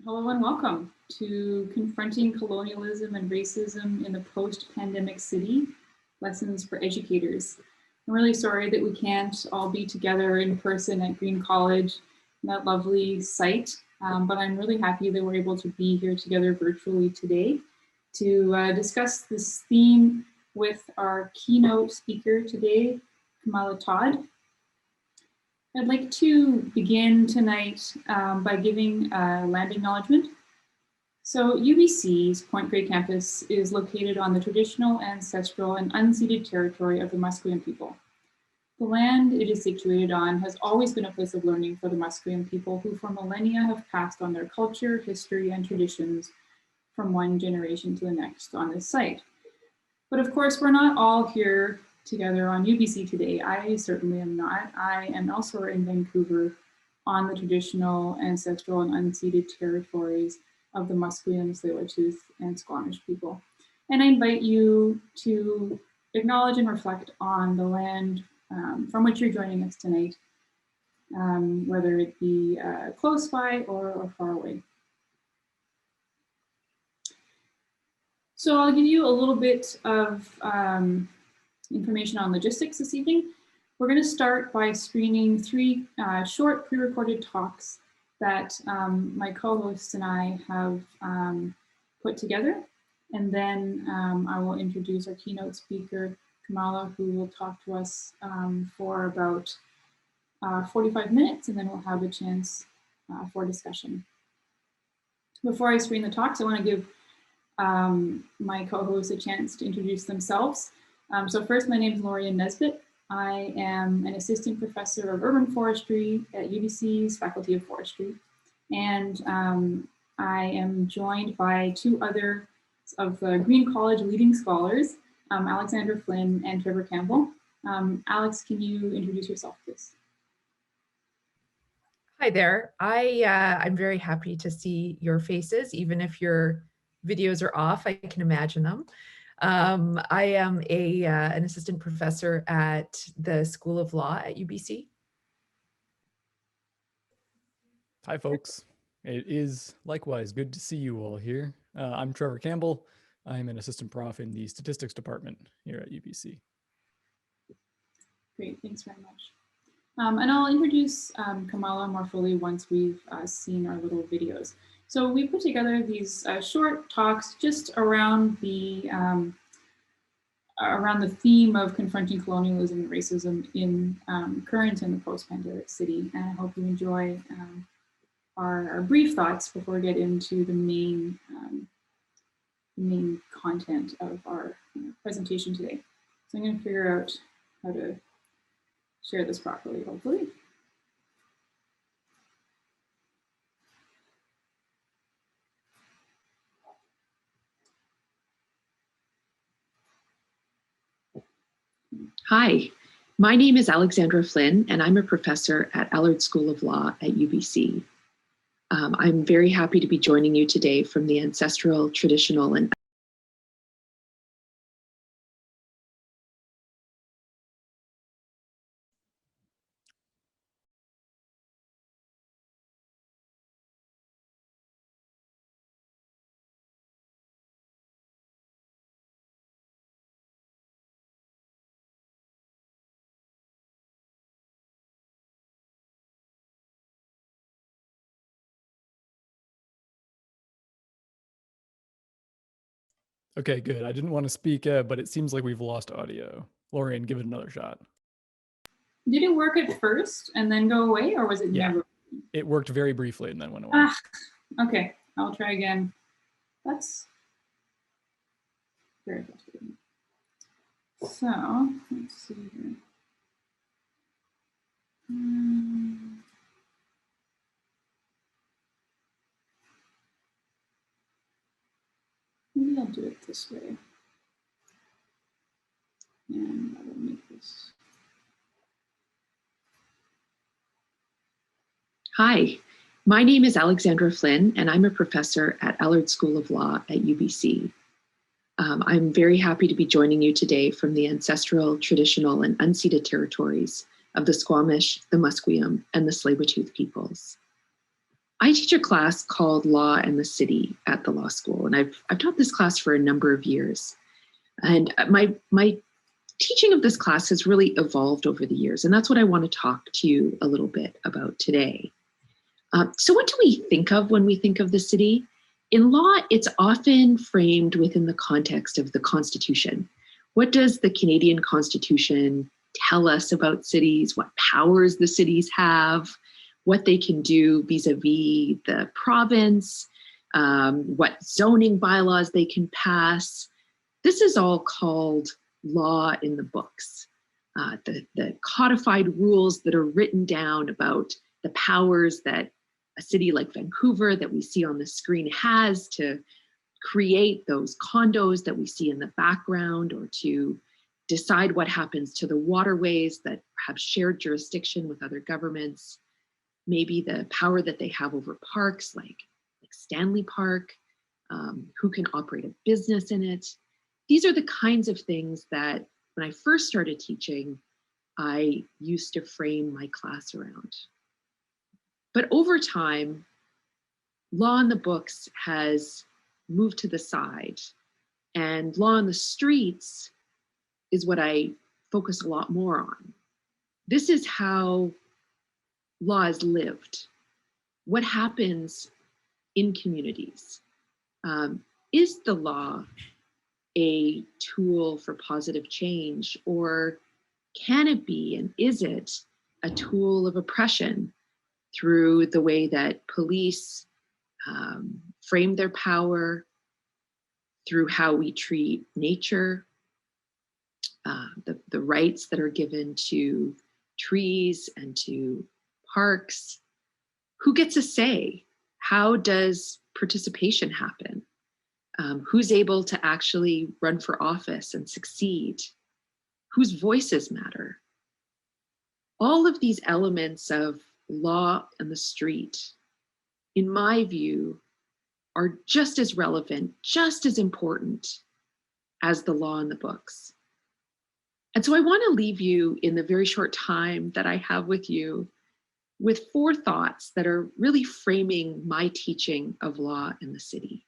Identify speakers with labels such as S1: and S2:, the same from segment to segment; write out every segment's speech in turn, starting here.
S1: Hello and welcome to Confronting Colonialism and Racism in the Post-Pandemic City, Lessons for Educators. I'm really sorry that we can't all be together in person at Green College, in that lovely site, but I'm really happy that we're able to be here together virtually today to discuss this theme with our keynote speaker today, Kamala Todd. I'd like to begin tonight by giving a land acknowledgement. So UBC's Point Grey campus is located on the traditional, ancestral, and unceded territory of the Musqueam people. The land it is situated on has always been a place of learning for the Musqueam people, who for millennia have passed on their culture, history, and traditions from one generation to the next on this site. But of course, we're not all here together on UBC today. I certainly am not. I am elsewhere in Vancouver on the traditional, ancestral, and unceded territories of the Musqueam, Tsleil-Waututh, and Squamish people. And I invite you to acknowledge and reflect on the land from which you're joining us tonight, whether it be close by or far away. So I'll give you a little bit of information on logistics this evening. We're going to start by screening three short pre-recorded talks that my co-hosts and I have put together. And then I will introduce our keynote speaker, Kamala, who will talk to us for about 45 minutes, and then we'll have a chance for discussion. Before I screen the talks, I want to give my co-hosts a chance to introduce themselves. So first, my name is Lorien Nesbitt. I am an assistant professor of urban forestry at UBC's Faculty of Forestry. And I am joined by two other of the Green College leading scholars, Alexandra, Flynn, and Trevor Campbell. Alex, can you introduce yourself, please?
S2: Hi there. I'm very happy to see your faces, even if your videos are off. I can imagine them. I am an assistant professor at the School of Law at UBC.
S3: Hi, folks. It is likewise good to see you all here. I'm Trevor Campbell. I'm an assistant prof in the statistics department here at UBC.
S1: Great, thanks very much. And I'll introduce Kamala more fully once we've seen our little videos. So we put together these short talks just around the theme of confronting colonialism and racism in current and the post-pandemic city. And I hope you enjoy our brief thoughts before we get into the main content of our presentation today. So I'm going to figure out how to share this properly, hopefully.
S4: Hi, my name is Alexandra Flynn, and I'm a professor at Allard School of Law at UBC. I'm very happy to be joining you today from the ancestral, traditional, and
S3: Okay, good. I didn't want to speak, but it seems like we've lost audio. Lorien, give it another shot.
S1: Did it work at first and then go away, or was it never?
S3: It worked very briefly and then went away.
S1: Okay, I'll try again. That's very frustrating. So, let's see here. Maybe I'll do it this way. And I will make this.
S4: Hi, my name is Alexandra Flynn, and I'm a professor at Allard School of Law at UBC. I'm very happy to be joining you today from the ancestral, traditional, and unceded territories of the Squamish, the Musqueam, and the Tsleil-Waututh peoples. I teach a class called Law and the City at the law school, and I've taught this class for a number of years. And my teaching of this class has really evolved over the years, and that's what I want to talk to you a little bit about today. So what do we think of when we think of the city? In law, it's often framed within the context of the Constitution. What does the Canadian Constitution tell us about cities? What powers the cities have? What they can do vis-a-vis the province? What zoning bylaws they can pass? This is all called law in the books. The codified rules that are written down about the powers that a city like Vancouver that we see on the screen has to create those condos that we see in the background, or to decide what happens to the waterways that have shared jurisdiction with other governments, maybe the power that they have over parks like Stanley Park, who can operate a business in it. These are the kinds of things that when I first started teaching, I used to frame my class around. But over time, law in the books has moved to the side, and law on the streets is what I focus a lot more on. This is how law is lived. What happens in communities? Is the law a tool for positive change, or can it be, and is it a tool of oppression through the way that police frame their power, through how we treat nature, the rights that are given to trees and to parks? Who gets a say? How does participation happen? Who's able to actually run for office and succeed? Whose voices matter? All of these elements of law and the street, in my view, are just as relevant, just as important as the law in the books. And so I want to leave you in the very short time that I have with you with 4 thoughts that are really framing my teaching of law in the city.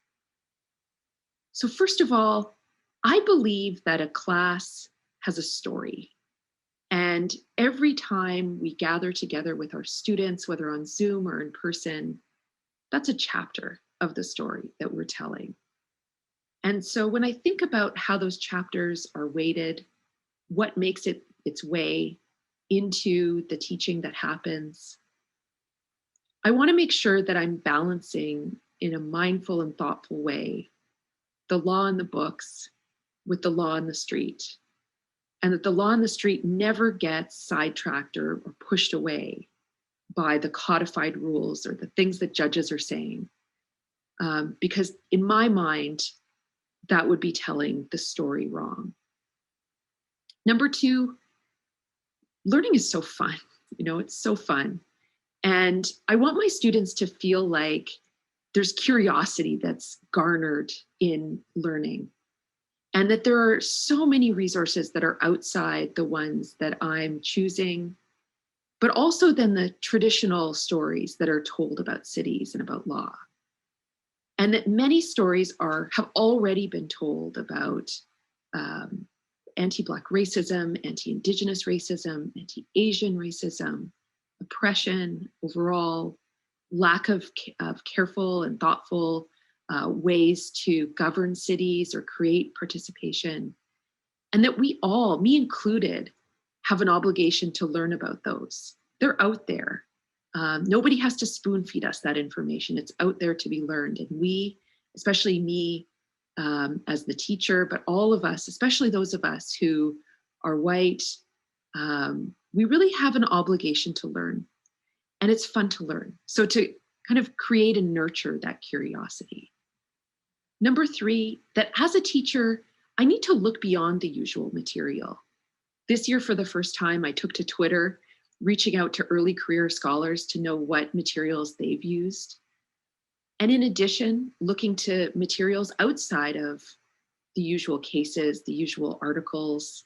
S4: So first of all, I believe that a class has a story. And every time we gather together with our students, whether on Zoom or in person, that's a chapter of the story that we're telling. And so when I think about how those chapters are weighted, what makes it its way into the teaching that happens, I want to make sure that I'm balancing in a mindful and thoughtful way the law in the books with the law in the street, and that the law in the street never gets sidetracked or pushed away by the codified rules or the things that judges are saying. Because in my mind, that would be telling the story wrong. Number 2, learning is so fun. It's so fun. And I want my students to feel like there's curiosity that's garnered in learning, and that there are so many resources that are outside the ones that I'm choosing, but also then the traditional stories that are told about cities and about law. And that many stories have already been told about anti-Black racism, anti-Indigenous racism, anti-Asian racism, oppression overall, lack of careful and thoughtful ways to govern cities or create participation. And that we all, me included, have an obligation to learn about those. They're out there. Nobody has to spoon feed us that information. It's out there to be learned. And we, especially me as the teacher, but all of us, especially those of us who are white, we really have an obligation to learn. And it's fun to learn. So to kind of create and nurture that curiosity. Number 3, that as a teacher, I need to look beyond the usual material. This year, for the first time, I took to Twitter, reaching out to early career scholars to know what materials they've used. And in addition, looking to materials outside of the usual cases, the usual articles,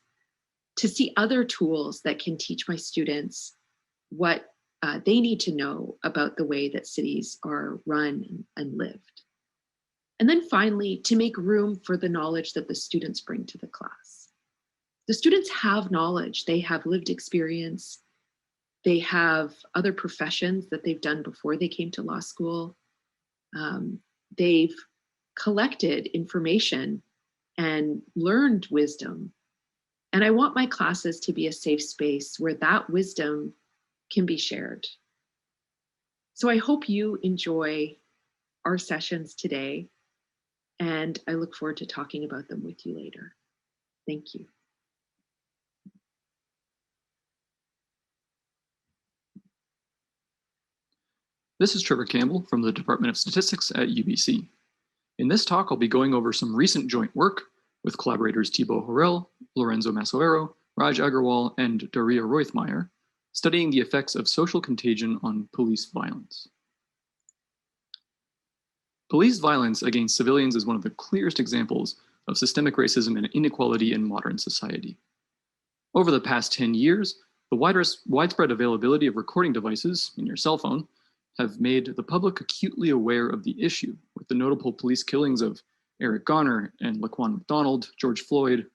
S4: to see other tools that can teach my students what They need to know about the way that cities are run and lived. And then finally, to make room for the knowledge that the students bring to the class. The students have knowledge, they have lived experience, they have other professions that they've done before they came to law school. They've collected information and learned wisdom. And I want my classes to be a safe space where that wisdom can be shared. So I hope you enjoy our sessions today, and I look forward to talking about them with you later. Thank you.
S5: This is Trevor Campbell from the Department of Statistics at UBC. In this talk, I'll be going over some recent joint work with collaborators Thibaut Horel, Lorenzo Massoero, Raj Agarwal, and Daria Roithmeyer, studying the effects of social contagion on police violence. Police violence against civilians is one of the clearest examples of systemic racism and inequality in modern society. Over the past 10 years, the widespread availability of recording devices in your cell phone have made the public acutely aware of the issue, with the notable police killings of Eric Garner and Laquan McDonald, George Floyd,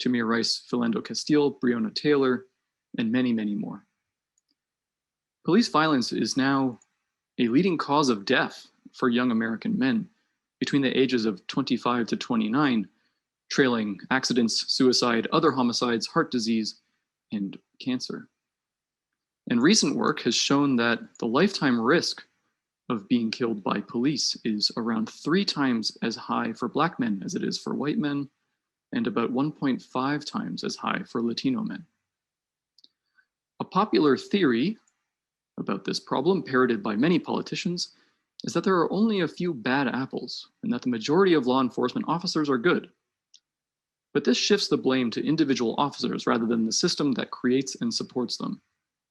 S5: Tamir Rice, Philando Castile, Breonna Taylor, and many, many more. Police violence is now a leading cause of death for young American men between the ages of 25 to 29, trailing accidents, suicide, other homicides, heart disease, and cancer. And recent work has shown that the lifetime risk of being killed by police is around 3 times as high for Black men as it is for white men, and about 1.5 times as high for Latino men. A popular theory about this problem, parroted by many politicians, is that there are only a few bad apples, and that the majority of law enforcement officers are good. But this shifts the blame to individual officers rather than the system that creates and supports them.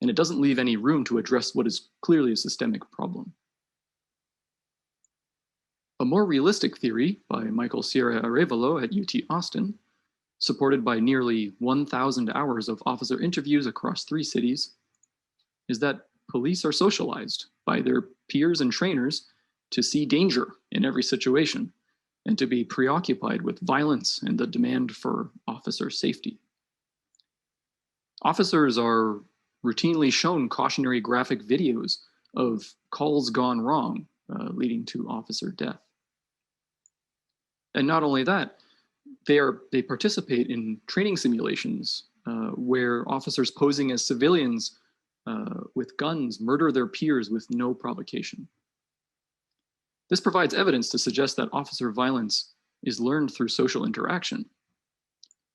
S5: And it doesn't leave any room to address what is clearly a systemic problem. A more realistic theory by Michael Sierra Arevalo at UT Austin, supported by nearly 1,000 hours of officer interviews across 3 cities, is that police are socialized by their peers and trainers to see danger in every situation and to be preoccupied with violence and the demand for officer safety. Officers are routinely shown cautionary graphic videos of calls gone wrong, leading to officer death. And not only that, they participate in training simulations where officers posing as civilians with guns murder their peers with no provocation. This provides evidence to suggest that officer violence is learned through social interaction.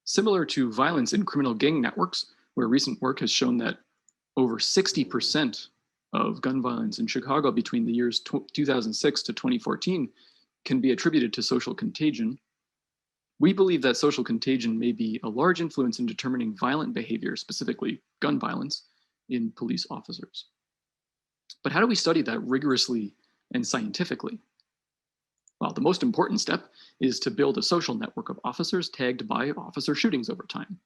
S5: Similar to violence in criminal gang networks, where recent work has shown that over 60% of gun violence in Chicago between the years 2006 to 2014 can be attributed to social contagion. We believe that social contagion may be a large influence in determining violent behavior, specifically gun violence, in police officers. But how do we study that rigorously and scientifically? Well, the most important step is to build a social network of officers tagged by officer shootings over time.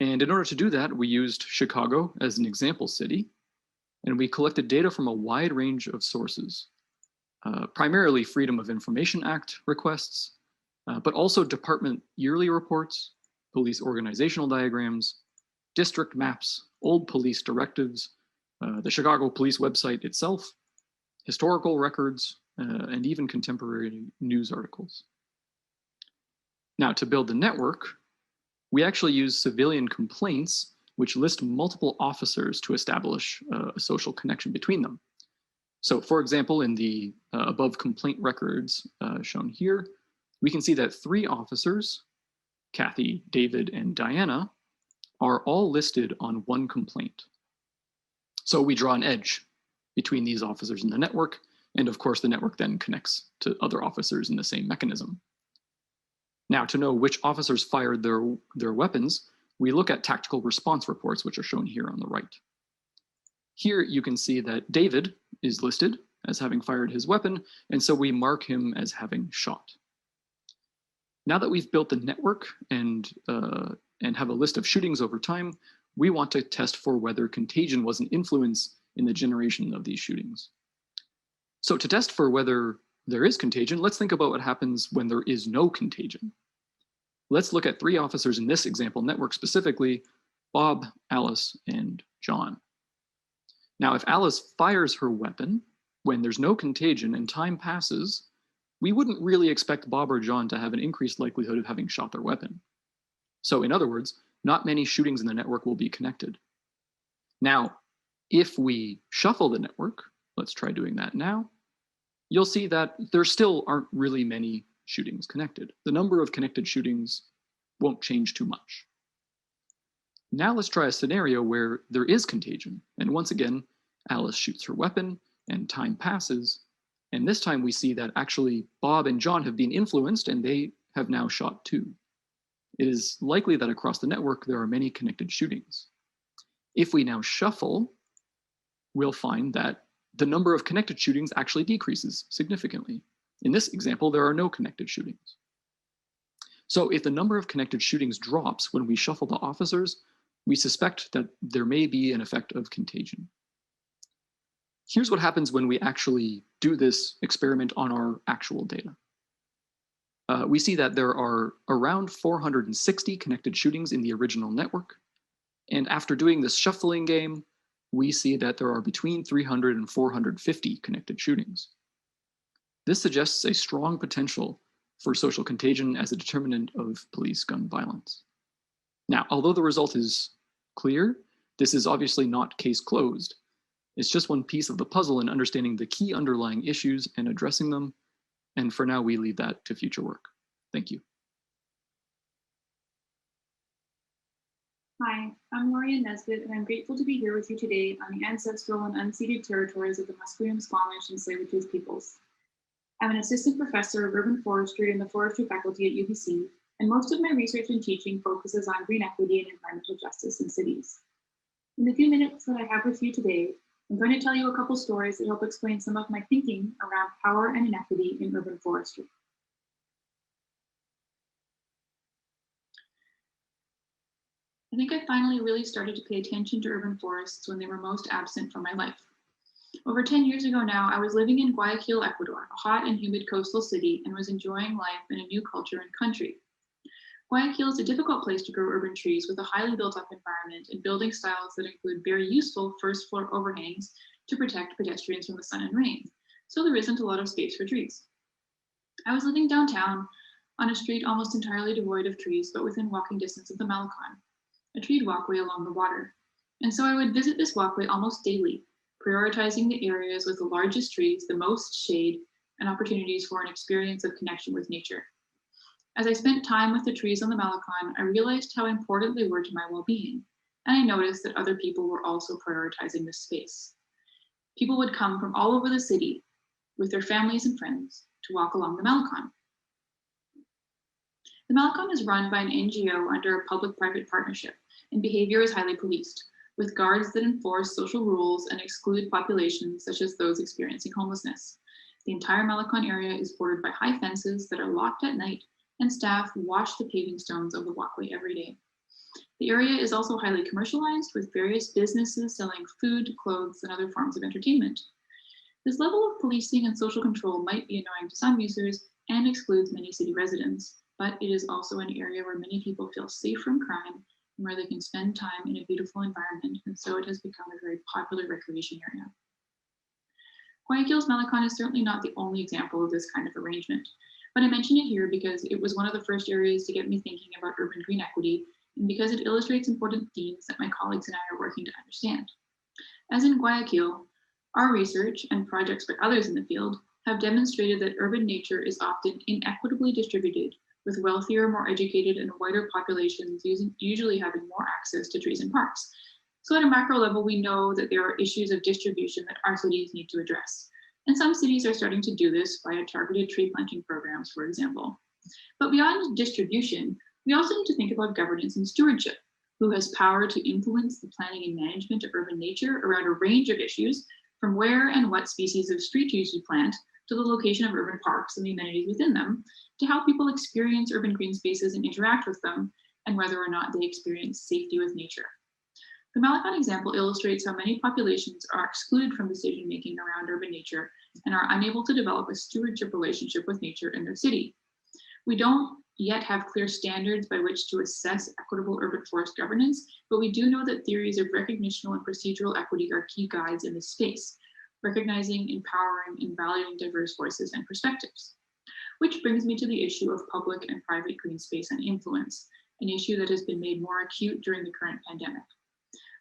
S5: And in order to do that, we used Chicago as an example city, and we collected data from a wide range of sources, primarily Freedom of Information Act requests, but also department yearly reports, police organizational diagrams, district maps, old police directives, the Chicago Police website itself, historical records, and even contemporary news articles. Now, to build the network, we actually use civilian complaints, which list multiple officers to establish a social connection between them. So, for example, in the above complaint records shown here, we can see that 3 officers, Kathy, David, and Diana, are all listed on one complaint. So we draw an edge between these officers in the network, and of course the network then connects to other officers in the same mechanism. Now, to know which officers fired their weapons, we look at tactical response reports, which are shown here on the right. Here you can see that David is listed as having fired his weapon, and so we mark him as having shot. Now that we've built the network and have a list of shootings over time, we want to test for whether contagion was an influence in the generation of these shootings. So to test for whether there is contagion, let's think about what happens when there is no contagion. Let's look at 3 officers in this example network, specifically Bob, Alice, and John. Now, if Alice fires her weapon when there's no contagion and time passes, we wouldn't really expect Bob or John to have an increased likelihood of having shot their weapon. So in other words, not many shootings in the network will be connected. Now, if we shuffle the network, let's try doing that now, you'll see that there still aren't really many shootings connected. The number of connected shootings won't change too much. Now let's try a scenario where there is contagion. And once again, Alice shoots her weapon and time passes. And this time we see that actually Bob and John have been influenced and they have now shot too. It is likely that across the network there are many connected shootings. If we now shuffle, we'll find that the number of connected shootings actually decreases significantly. In this example, there are no connected shootings. So if the number of connected shootings drops when we shuffle the officers, we suspect that there may be an effect of contagion. Here's what happens when we actually do this experiment on our actual data. We see that there are around 460 connected shootings in the original network. And after doing this shuffling game, we see that there are between 300 and 450 connected shootings. This suggests a strong potential for social contagion as a determinant of police gun violence. Now, although the result is clear, this is obviously not case closed. It's just one piece of the puzzle in understanding the key underlying issues and addressing them. And for now, we leave that to future work. Thank you.
S1: Hi, I'm Lorien Nesbitt, and I'm grateful to be here with you today on the ancestral and unceded territories of the Musqueam, Squamish, and Tsleil-Waututh peoples. I'm an assistant professor of urban forestry in the forestry faculty at UBC, and most of my research and teaching focuses on green equity and environmental justice in cities. In the few minutes that I have with you today, I'm going to tell you a couple stories that help explain some of my thinking around power and inequity in urban forestry. I think I finally really started to pay attention to urban forests when they were most absent from my life. Over 10 years ago now, I was living in Guayaquil, Ecuador, a hot and humid coastal city, and was enjoying life in a new culture and country. Guayaquil is a difficult place to grow urban trees with a highly built-up environment and building styles that include very useful first-floor overhangs to protect pedestrians from the sun and rain, so there isn't a lot of space for trees. I was living downtown on a street almost entirely devoid of trees, but within walking distance of the Malecon, a treed walkway along the water. And so I would visit this walkway almost daily, prioritizing the areas with the largest trees, the most shade, and opportunities for an experience of connection with nature. As I spent time with the trees on the Malecon, I realized how important they were to my well-being, and I noticed that other people were also prioritizing this space. People would come from all over the city with their families and friends to walk along the Malecon. The Malecon is run by an NGO under a public-private partnership, and behavior is highly policed, with guards that enforce social rules and exclude populations such as those experiencing homelessness. The entire Malecon area is bordered by high fences that are locked at night, and staff wash the paving stones of the walkway every day. The area is also highly commercialized, with various businesses selling food, clothes, and other forms of entertainment. This level of policing and social control might be annoying to some users and excludes many city residents, but it is also an area where many people feel safe from crime and where they can spend time in a beautiful environment, and so it has become a very popular recreation area. Guayaquil's Malecon is certainly not the only example of this kind of arrangement, but I mention it here because it was one of the first areas to get me thinking about urban green equity, and because it illustrates important themes that my colleagues and I are working to understand. As in Guayaquil, our research and projects by others in the field have demonstrated that urban nature is often inequitably distributed, with wealthier, more educated, and whiter populations usually having more access to trees and parks. So at a macro level, we know that there are issues of distribution that our cities need to address. And some cities are starting to do this via targeted tree planting programs, for example. But beyond distribution, we also need to think about governance and stewardship. Who has power to influence the planning and management of urban nature around a range of issues, from where and what species of street trees we plant, to the location of urban parks and the amenities within them, to how people experience urban green spaces and interact with them, and whether or not they experience safety with nature. The Malacan example illustrates how many populations are excluded from decision-making around urban nature and are unable to develop a stewardship relationship with nature in their city. We don't yet have clear standards by which to assess equitable urban forest governance, but we do know that theories of recognitional and procedural equity are key guides in this space, recognizing, empowering, and valuing diverse voices and perspectives. Which brings me to the issue of public and private green space and influence, an issue that has been made more acute during the current pandemic.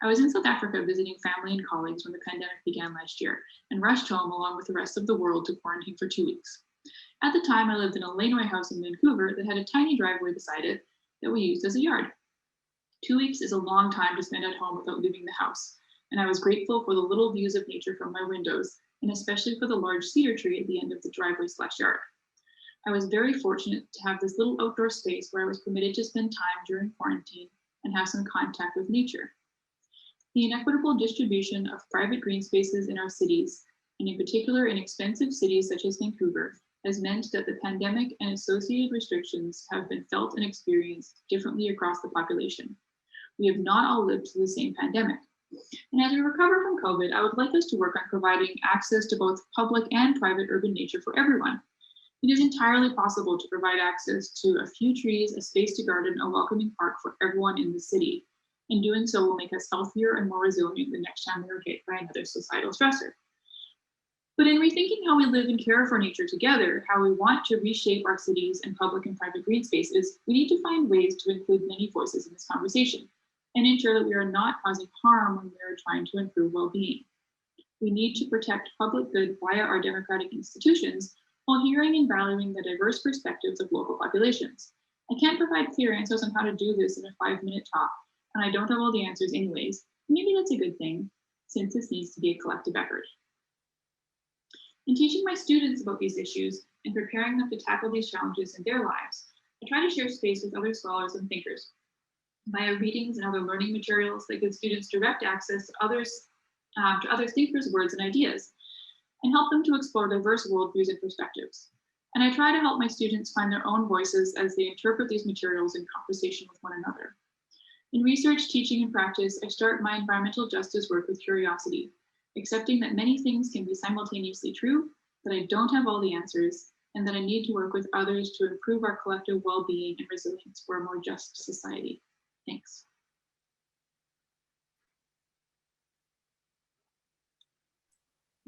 S1: I was in South Africa visiting family and colleagues when the pandemic began last year and rushed home along with the rest of the world to quarantine for 2 weeks. At the time, I lived in a laneway house in Vancouver that had a tiny driveway beside it that we used as a yard. 2 weeks is a long time to spend at home without leaving the house, and I was grateful for the little views of nature from my windows, and especially for the large cedar tree at the end of the driveway/yard. I was very fortunate to have this little outdoor space where I was permitted to spend time during quarantine and have some contact with nature. The inequitable distribution of private green spaces in our cities, and in particular in expensive cities such as Vancouver, has meant that the pandemic and associated restrictions have been felt and experienced differently across the population. We have not all lived through the same pandemic. And as we recover from COVID, I would like us to work on providing access to both public and private urban nature for everyone. It is entirely possible to provide access to a few trees, a space to garden, a welcoming park for everyone in the city. And doing so will make us healthier and more resilient the next time we are hit by another societal stressor. But in rethinking how we live and care for nature together, how we want to reshape our cities and public and private green spaces, we need to find ways to include many voices in this conversation and ensure that we are not causing harm when we are trying to improve well-being. We need to protect public good via our democratic institutions while hearing and valuing the diverse perspectives of local populations. I can't provide clear answers on how to do this in a 5-minute talk, and I don't have all the answers anyways. Maybe that's a good thing, since this needs to be a collective effort. In teaching my students about these issues and preparing them to tackle these challenges in their lives, I try to share space with other scholars and thinkers via readings and other learning materials that give students direct access to other thinkers' words and ideas, and help them to explore diverse worldviews and perspectives. And I try to help my students find their own voices as they interpret these materials in conversation with one another. In research, teaching, and practice, I start my environmental justice work with curiosity, accepting that many things can be simultaneously true, that I don't have all the answers, and that I need to work with others to improve our collective well-being and resilience for a more just society. Thanks.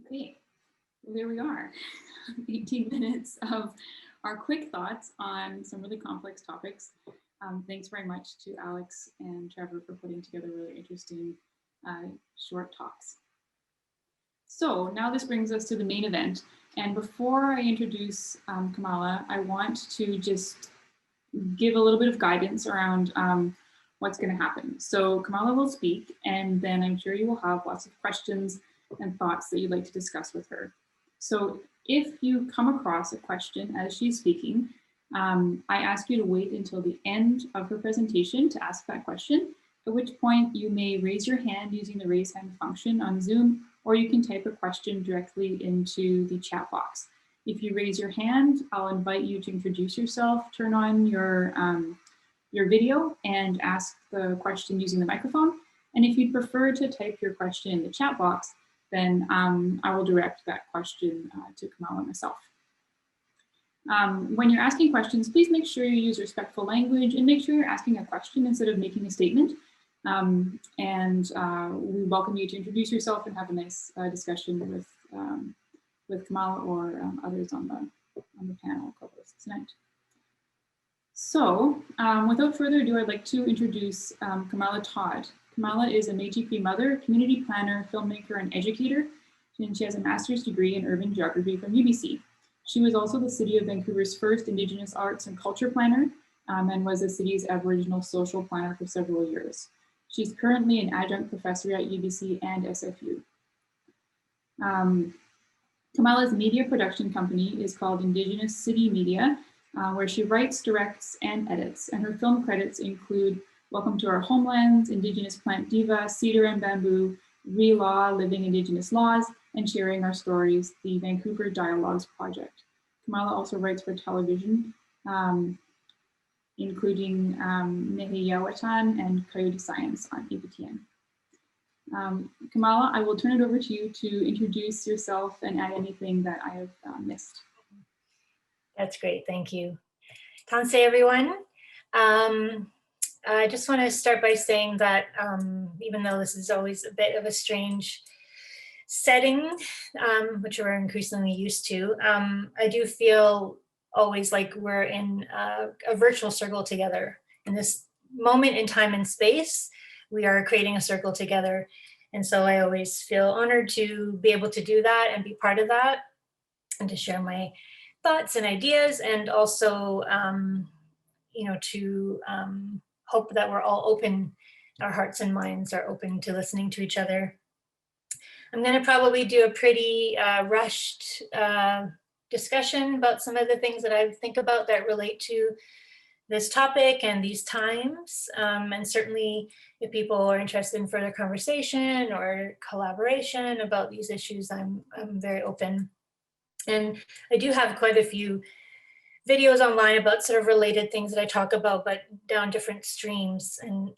S1: Okay, well, there we are. 18 minutes of our quick thoughts on some really complex topics. Thanks very much to Alex and Trevor for putting together really interesting short talks. So now this brings us to the main event. And before I introduce Kamala, I want to just give a little bit of guidance around what's going to happen. So Kamala will speak, and then I'm sure you will have lots of questions and thoughts that you'd like to discuss with her. So if you come across a question as she's speaking, I ask you to wait until the end of her presentation to ask that question, at which point you may raise your hand using the raise hand function on Zoom, or you can type a question directly into the chat box. If you raise your hand, I'll invite you to introduce yourself, turn on your video, and ask the question using the microphone. And if you'd prefer to type your question in the chat box, then I will direct that question to Kamala myself. When you're asking questions, please make sure you use respectful language and make sure you're asking a question instead of making a statement. We welcome you to introduce yourself and have a nice discussion with Kamala or others on the panel co-hosts tonight. So without further ado, I'd like to introduce Kamala Todd. Kamala is a Métis-Cree mother, community planner, filmmaker, and educator, and she has a master's degree in urban geography from UBC. She was also the City of Vancouver's first Indigenous arts and culture planner and was the city's Aboriginal social planner for several years. She's currently an adjunct professor at UBC and SFU. Kamala's media production company is called Indigenous City Media, where she writes, directs, and edits. And her film credits include Welcome to Our Homelands, Indigenous Plant Diva, Cedar and Bamboo, Re-Law, Living Indigenous Laws, and Sharing Our Stories, the Vancouver Dialogues Project. Kamala also writes for television, including Métis-Cree and Coyote Science on APTN. Kamala, I will turn it over to you to introduce yourself and add anything that I have missed.
S6: That's great, thank you. Tanse, everyone. I just want to start by saying that even though this is always a bit of a strange setting, which we're increasingly used to, I do feel always like we're in a virtual circle together. In this moment in time and space, we are creating a circle together. And so I always feel honored to be able to do that and be part of that and to share my thoughts and ideas, and also, you know, to hope that we're all open, our hearts and minds are open to listening to each other. I'm going to probably do a pretty rushed discussion about some of the things that I think about that relate to this topic and these times. And certainly if people are interested in further conversation or collaboration about these issues, I'm very open. And I do have quite a few videos online about sort of related things that I talk about, but down different streams. And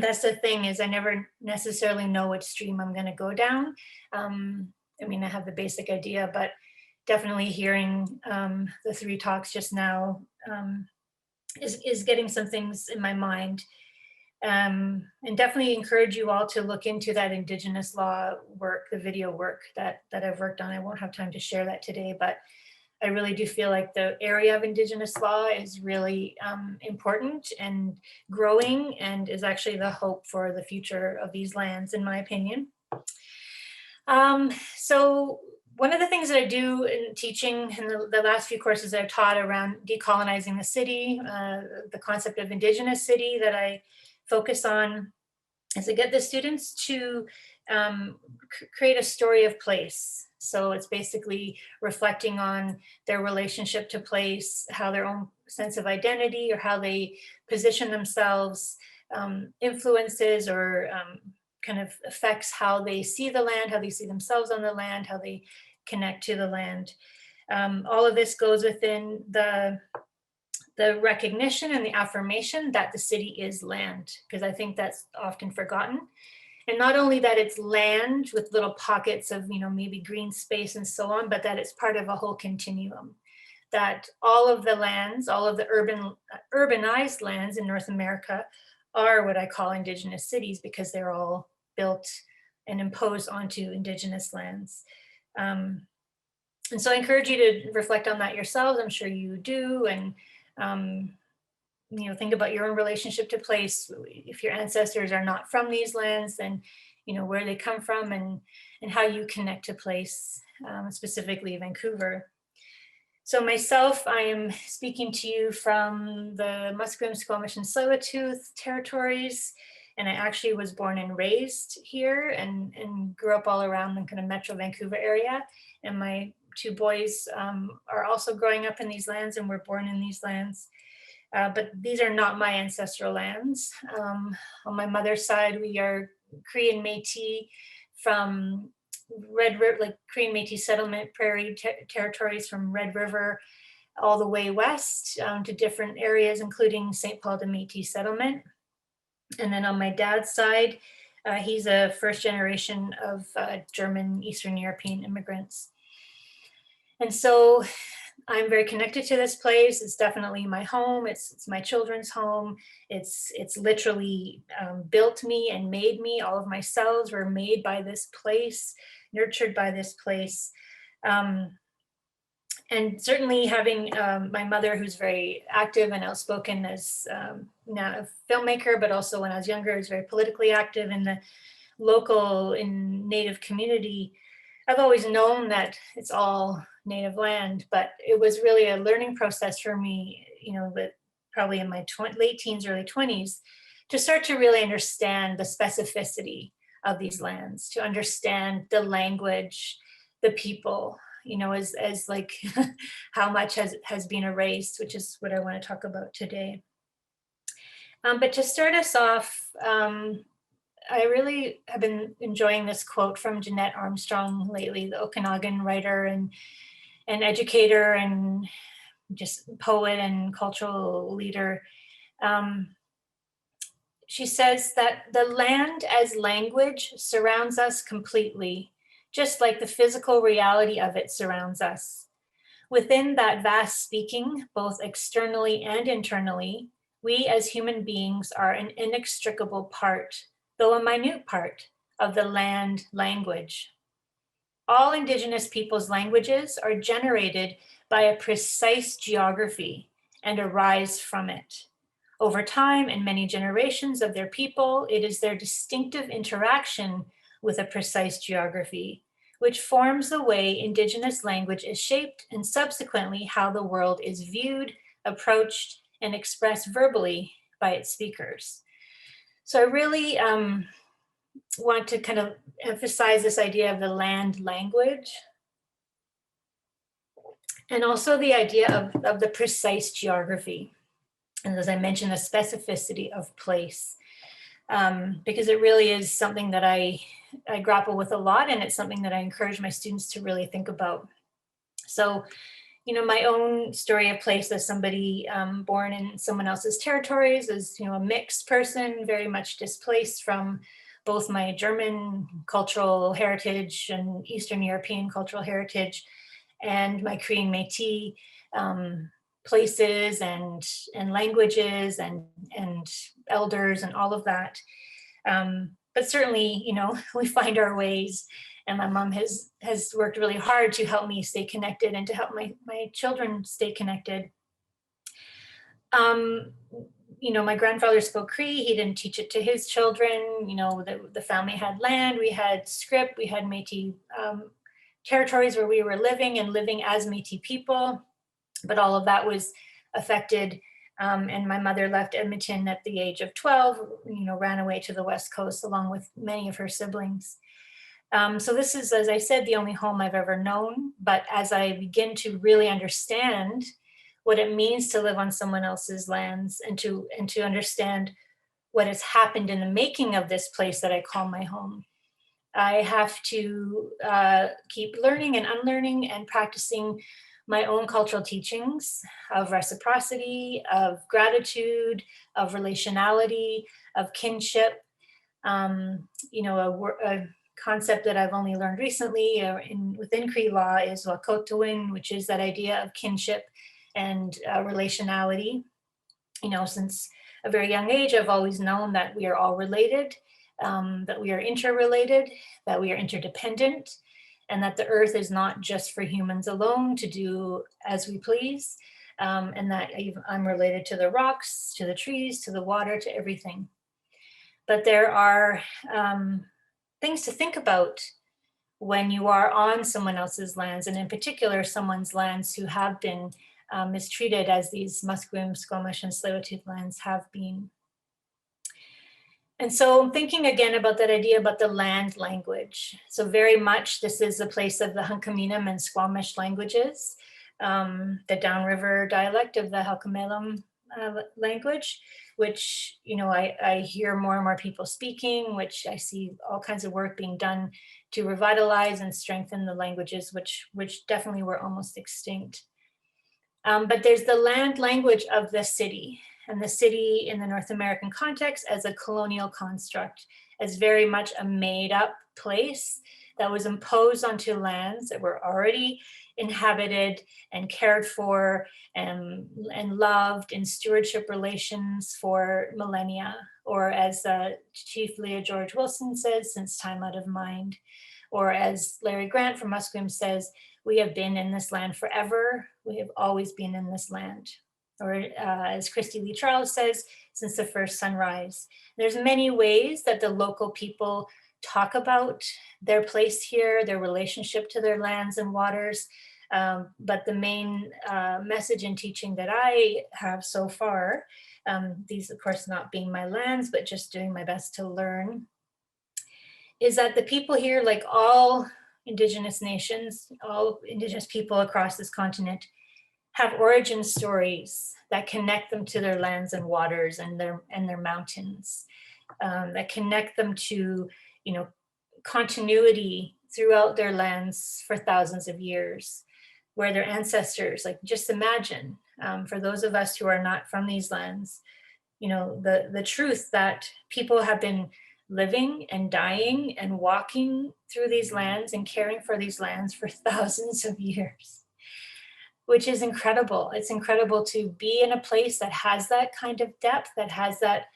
S6: that's the thing, is I never necessarily know which stream I'm going to go down. I mean, I have the basic idea, but definitely hearing the 3 talks just now is getting some things in my mind. And definitely encourage you all to look into that Indigenous law work, the video work that I've worked on. I won't have time to share that today, but I really do feel like the area of Indigenous law is really important and growing, and is actually the hope for the future of these lands, in my opinion. So one of the things that I do in teaching in the last few courses I've taught around decolonizing the city, the concept of Indigenous city that I focus on, is to get the students to create a story of place. So it's basically reflecting on their relationship to place, how their own sense of identity or how they position themselves influences or kind of affects how they see the land, how they see themselves on the land, how they connect to the land. All of this goes within the recognition and the affirmation that the city is land, because I think that's often forgotten. And not only that it's land with little pockets of, you know, maybe green space and so on, but that it's part of a whole continuum. That all of the lands, all of the urbanized lands in North America are what I call Indigenous cities, because they're all built and imposed onto Indigenous lands. And so I encourage you to reflect on that yourselves. I'm sure you do. And you know, think about your own relationship to place. If your ancestors are not from these lands, then, you know, where they come from and how you connect to place, specifically Vancouver. So myself, I am speaking to you from the Musqueam, Squamish, and Tsleil-Waututh territories. And I actually was born and raised here and grew up all around the kind of Metro Vancouver area. And my 2 boys are also growing up in these lands and were born in these lands. But these are not my ancestral lands. On my mother's side, we are Cree and Métis from Red River, like Cree and Métis settlement prairie territories from Red River all the way west to different areas, including St. Paul de Métis settlement. And then on my dad's side, he's a first generation of German Eastern European immigrants. And so I'm very connected to this place. It's definitely my home. It's my children's home. It's literally built me and made me. All of my cells were made by this place, nurtured by this place. And certainly having my mother, who's very active and outspoken as now a filmmaker, but also when I was younger, was very politically active in the local and Native community. I've always known that it's all Native land, but it was really a learning process for me, you know, that probably in my late teens, early 20s, to start to really understand the specificity of these lands, to understand the language, the people, you know, as like how much has been erased, which is what I want to talk about today. But to start us off, I really have been enjoying this quote from Jeanette Armstrong lately, the Okanagan writer and educator and just poet and cultural leader. she says that the land as language surrounds us completely, just like the physical reality of it surrounds us. Within that vast speaking, both externally and internally, we as human beings are an inextricable part, though a minute part, of the land language. All Indigenous peoples' languages are generated by a precise geography and arise from it. Over time and many generations of their people, it is their distinctive interaction with a precise geography which forms the way Indigenous language is shaped and subsequently how the world is viewed, approached, and expressed verbally by its speakers. So I really want to kind of emphasize this idea of the land language, and also the idea of the precise geography. And as I mentioned, the specificity of place, because it really is something that I grapple with a lot, and it's something that I encourage my students to really think about. So, you know, my own story of place as somebody born in someone else's territories, as, you know, a mixed person, very much displaced from both my German cultural heritage and Eastern European cultural heritage and my Cree and Métis places and languages and elders and all of that. But certainly, you know, we find our ways, and my mom has worked really hard to help me stay connected and to help my children stay connected. You know, my grandfather spoke Cree. He didn't teach it to his children. You know, the family had land, we had script, we had Métis territories where we were living as Métis people, but all of that was affected. And my mother left Edmonton at the age of 12, you know, ran away to the West Coast along with many of her siblings. So this is, as I said, the only home I've ever known. But as I begin to really understand what it means to live on someone else's lands and to understand what has happened in the making of this place that I call my home, I have to keep learning and unlearning and practicing my own cultural teachings of reciprocity, of gratitude, of relationality, of kinship. You know, a concept that I've only learned recently within Cree law is wakotowin, which is that idea of kinship and relationality. You know, since a very young age, I've always known that we are all related, that we are interrelated, that we are interdependent, and that the earth is not just for humans alone to do as we please, and that I'm related to the rocks, to the trees, to the water, to everything. But there are things to think about when you are on someone else's lands, and in particular, someone's lands who have been mistreated, as these Musqueam, Squamish, and Tsleil-Waututh lands have been. And so I'm thinking again about that idea about the land language. So very much this is a place of the Hunkaminam and Squamish languages, the downriver dialect of the Halkomelem language, which, you know, I hear more and more people speaking, which I see all kinds of work being done to revitalize and strengthen the languages, which definitely were almost extinct. But there's the land language of the city, and the city in the North American context as a colonial construct, as very much a made up place that was imposed onto lands that were already inhabited and cared for and loved in stewardship relations for millennia, or as Chief Leah George Wilson says, since time out of mind, or as Larry Grant from Musqueam says, we have been in this land forever. We have always been in this land. Or as Christy Lee Charles says, since the first sunrise. There's many ways that the local people talk about their place here, their relationship to their lands and waters. But the main message and teaching that I have so far, these of course not being my lands, but just doing my best to learn, is that the people here, like all Indigenous nations, all Indigenous people across this continent, have origin stories that connect them to their lands and waters and their mountains, that connect them to, you know, continuity throughout their lands for thousands of years, where their ancestors, like just imagine, for those of us who are not from these lands, you know, the truth that people have been living and dying and walking through these lands and caring for these lands for thousands of years, which is incredible. It's incredible to be in a place that has that kind of depth, that has that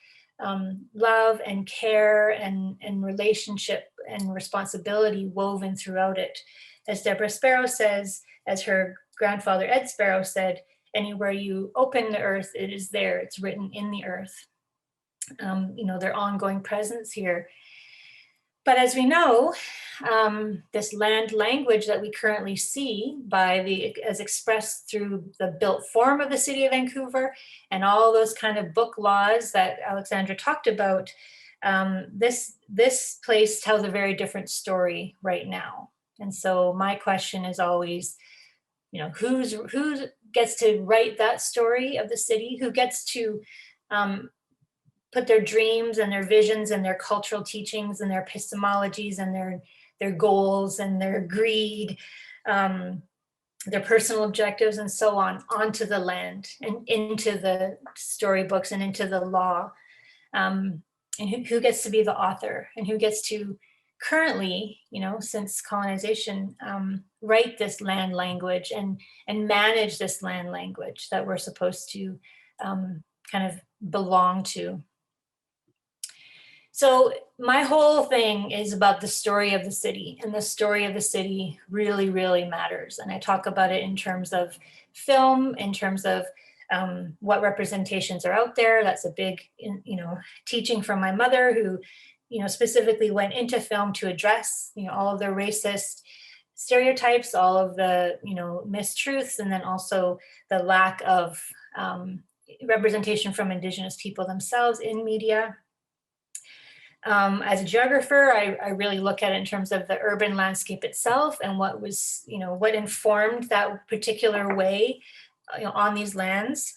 S6: love and care and relationship and responsibility woven throughout it. As Deborah Sparrow says, as her grandfather Ed Sparrow said, anywhere you open the earth, it is there, it's written in the earth. You know, their ongoing presence here. But as we know, this land language that we currently see as expressed through the built form of the city of Vancouver and all those kind of book laws that Alexandra talked about, this place tells a very different story right now. And so my question is always, you know, who gets to write that story of the city? Who gets to put their dreams and their visions and their cultural teachings and their epistemologies and their goals and their greed, their personal objectives and so on, onto the land and into the storybooks and into the law? And who gets to be the author, and who gets to currently, you know, since colonization, write this land language and manage this land language that we're supposed to kind of belong to. So my whole thing is about the story of the city, and the story of the city really, really matters. And I talk about it in terms of film, in terms of what representations are out there. That's a big, you know, teaching from my mother, who, you know, specifically went into film to address, you know, all of the racist stereotypes, all of the, you know, mistruths, and then also the lack of representation from Indigenous people themselves in media. As a geographer, I really look at it in terms of the urban landscape itself and what was, you know, what informed that particular way, you know, on these lands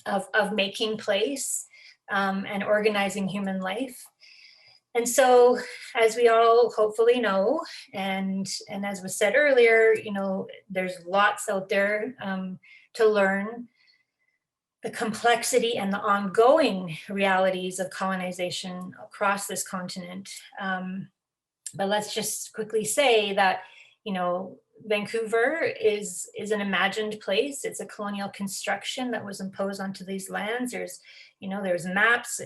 S6: of making place and organizing human life. And so, as we all hopefully know, and as was said earlier, you know, there's lots out there to learn. The complexity and the ongoing realities of colonization across this continent. But let's just quickly say that, you know, Vancouver is an imagined place. It's a colonial construction that was imposed onto these lands. There's, you know, there's maps,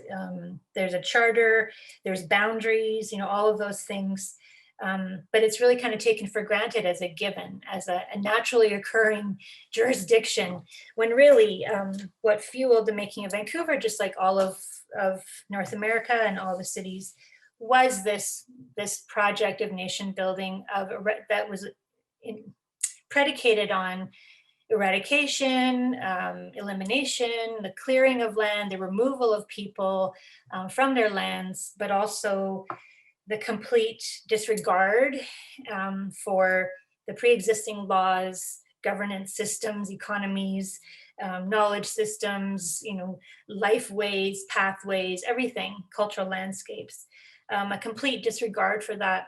S6: there's a charter, there's boundaries, you know, all of those things. But it's really kind of taken for granted as a given, as a naturally occurring jurisdiction, when really what fueled the making of Vancouver, just like all of North America and all the cities, was this project of nation building that was predicated on eradication, elimination, the clearing of land, the removal of people from their lands, but also the complete disregard for the pre-existing laws, governance systems, economies, knowledge systems, you know, life ways, pathways, everything, cultural landscapes. A complete disregard for that,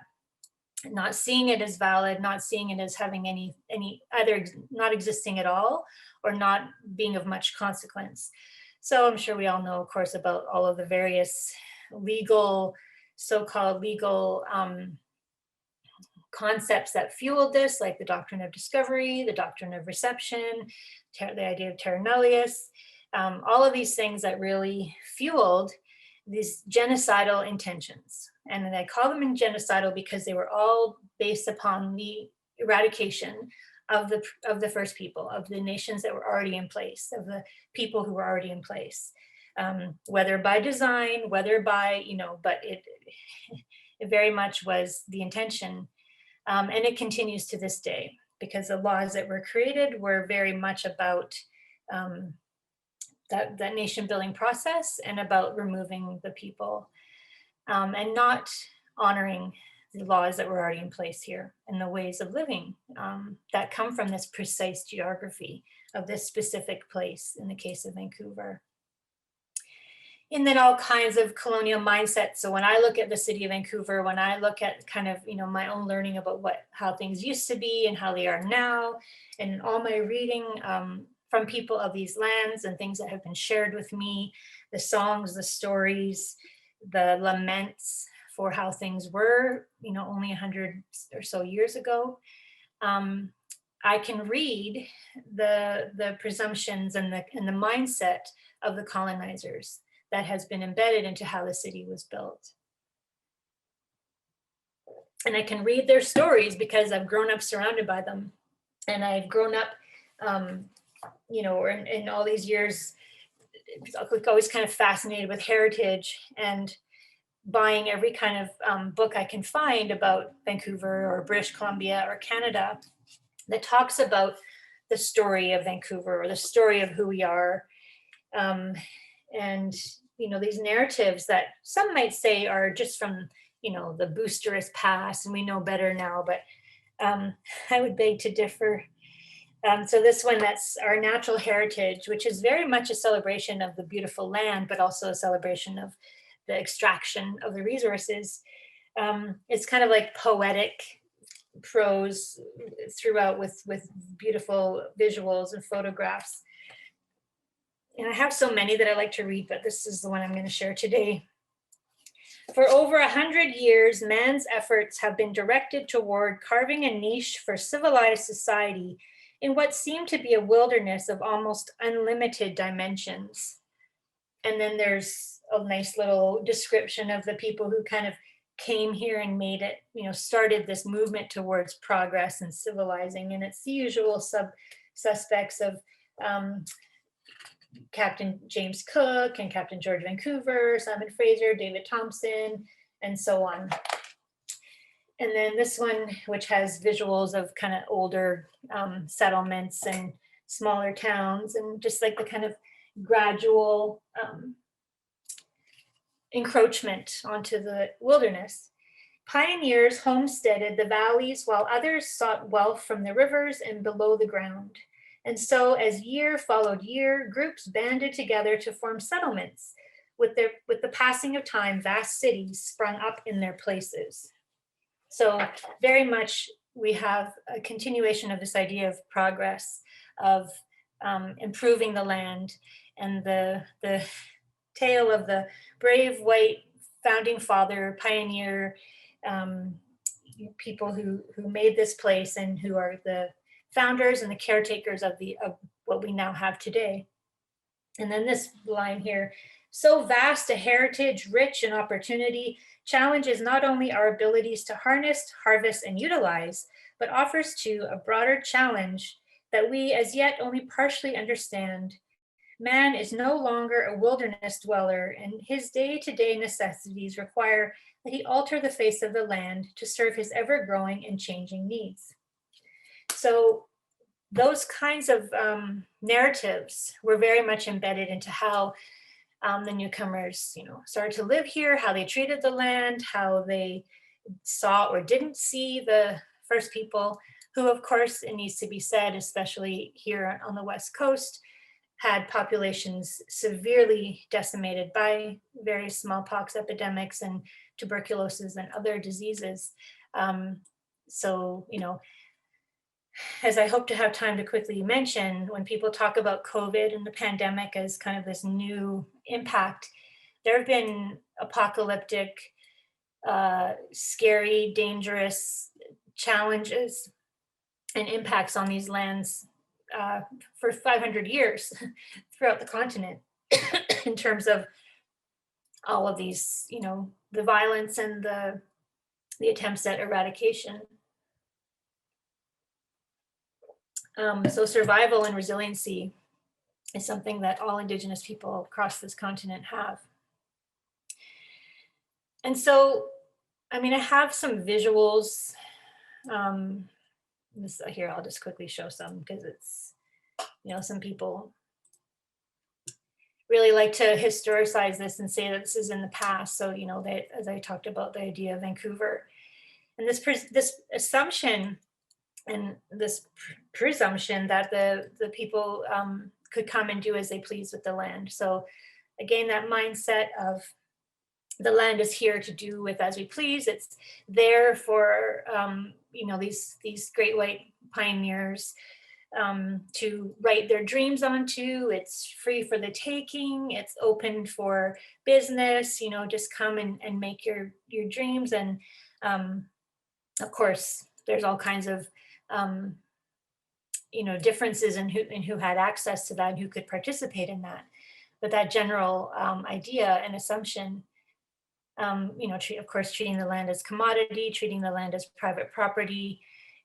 S6: not seeing it as valid, not seeing it as having any either not existing at all or not being of much consequence. So I'm sure we all know, of course, about all of the various legal, so-called legal concepts that fueled this, like the doctrine of discovery, the doctrine of reception, the idea of terra nullius, all of these things that really fueled these genocidal intentions. And I call them genocidal because they were all based upon the eradication of the first people, of the nations that were already in place, of the people who were already in place. Whether by design, whether by, you know, but it very much was the intention. And it continues to this day, because the laws that were created were very much about that nation building process and about removing the people and not honoring the laws that were already in place here and the ways of living that come from this precise geography of this specific place in the case of Vancouver. And then all kinds of colonial mindsets. So when I look at the city of Vancouver, when I look at kind of, you know, my own learning about how things used to be and how they are now, and all my reading from people of these lands and things that have been shared with me, the songs, the stories, the laments for how things were, you know, only 100 or so years ago. I can read the presumptions and the mindset of the colonizers that has been embedded into how the city was built. And I can read their stories because I've grown up surrounded by them. And I've grown up, you know, in all these years, always kind of fascinated with heritage and buying every kind of book I can find about Vancouver or British Columbia or Canada that talks about the story of Vancouver or the story of who we are. And, you know, these narratives that some might say are just from, you know, the boosterous past and we know better now, but I would beg to differ. So this one, that's our natural heritage, which is very much a celebration of the beautiful land, but also a celebration of the extraction of the resources. It's kind of like poetic prose throughout with beautiful visuals and photographs. And I have so many that I like to read, but this is the one I'm going to share today. For over 100 years, man's efforts have been directed toward carving a niche for civilized society in what seemed to be a wilderness of almost unlimited dimensions. And then there's a nice little description of the people who kind of came here and made it, you know, started this movement towards progress and civilizing. And it's the usual suspects of Captain James Cook and Captain George Vancouver, Simon Fraser, David Thompson, and so on. And then this one, which has visuals of kind of older settlements and smaller towns and just like the kind of gradual encroachment onto the wilderness. Pioneers homesteaded the valleys while others sought wealth from the rivers and below the ground. And so as year followed year, groups banded together to form settlements. With the passing of time, vast cities sprung up in their places. So very much we have a continuation of this idea of progress, of improving the land, and the tale of the brave white founding father, pioneer, people who made this place and who are the founders and the caretakers of what we now have today. And then this line here, so vast a heritage, rich in opportunity, challenges not only our abilities to harness, harvest, and utilize, but offers too a broader challenge that we as yet only partially understand. Man is no longer a wilderness dweller, and his day-to-day necessities require that he alter the face of the land to serve his ever-growing and changing needs. So those kinds of narratives were very much embedded into how the newcomers, you know, started to live here, how they treated the land, how they saw or didn't see the first people, who, of course, it needs to be said, especially here on the West Coast, had populations severely decimated by various smallpox epidemics and tuberculosis and other diseases. So, you know, as I hope to have time to quickly mention, when people talk about COVID and the pandemic as kind of this new impact, there have been apocalyptic, scary, dangerous challenges and impacts on these lands for 500 years throughout the continent in terms of all of these, you know, the violence and the attempts at eradication. So survival and resiliency is something that all Indigenous people across this continent have. And so, I mean, I have some visuals. Here, I'll just quickly show some because it's, you know, some people really like to historicize this and say that this is in the past. So, you know, that, as I talked about the idea of Vancouver, and this assumption and this presumption that the people could come and do as they please with the land. So again, that mindset of the land is here to do with as we please. It's there for you know, these great white pioneers to write their dreams onto. It's free for the taking. It's open for business, you know, just come and make your dreams. And of course, there's all kinds of, you know, differences in who had access to that and who could participate in that. But that general idea and assumption, you know, of course, treating the land as commodity, treating the land as private property,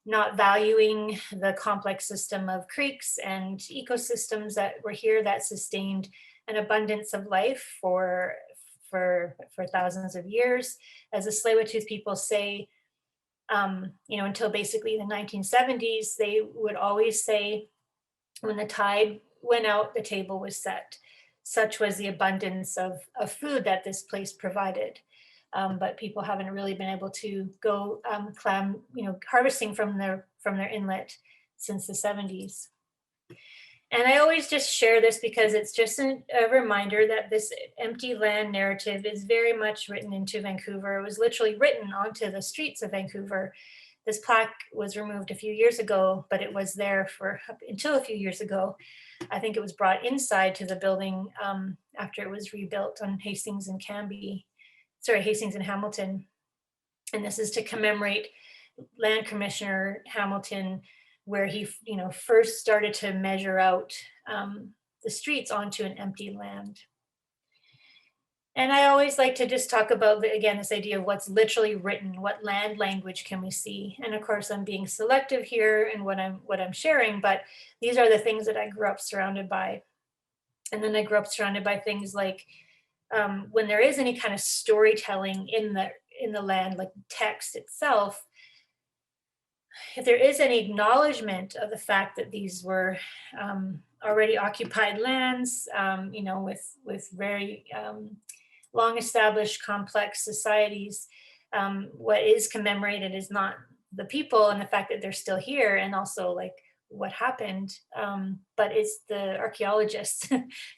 S6: not valuing the complex system of creeks and ecosystems that were here that sustained an abundance of life for thousands of years. As the Tsleil-Waututh people say, you know, until basically the 1970s, they would always say, when the tide went out, the table was set. Such was the abundance of food that this place provided. But people haven't really been able to go clam, you know, harvesting from their inlet since the 70s. And I always just share this because it's just a reminder that this empty land narrative is very much written into Vancouver. It was literally written onto the streets of Vancouver. This plaque was removed a few years ago, but it was there until a few years ago. I think it was brought inside to the building after it was rebuilt on Hastings and Hamilton. And this is to commemorate Land Commissioner Hamilton, where he, you know, first started to measure out the streets onto an empty land. And I always like to just talk about, again, this idea of what's literally written, what land language can we see? And of course, I'm being selective here in what I'm sharing, but these are the things that I grew up surrounded by. And then I grew up surrounded by things like when there is any kind of storytelling in the land, like text itself, if there is any acknowledgement of the fact that these were already occupied lands, you know, with very long established complex societies, what is commemorated is not the people and the fact that they're still here and also like what happened, but it's the archaeologists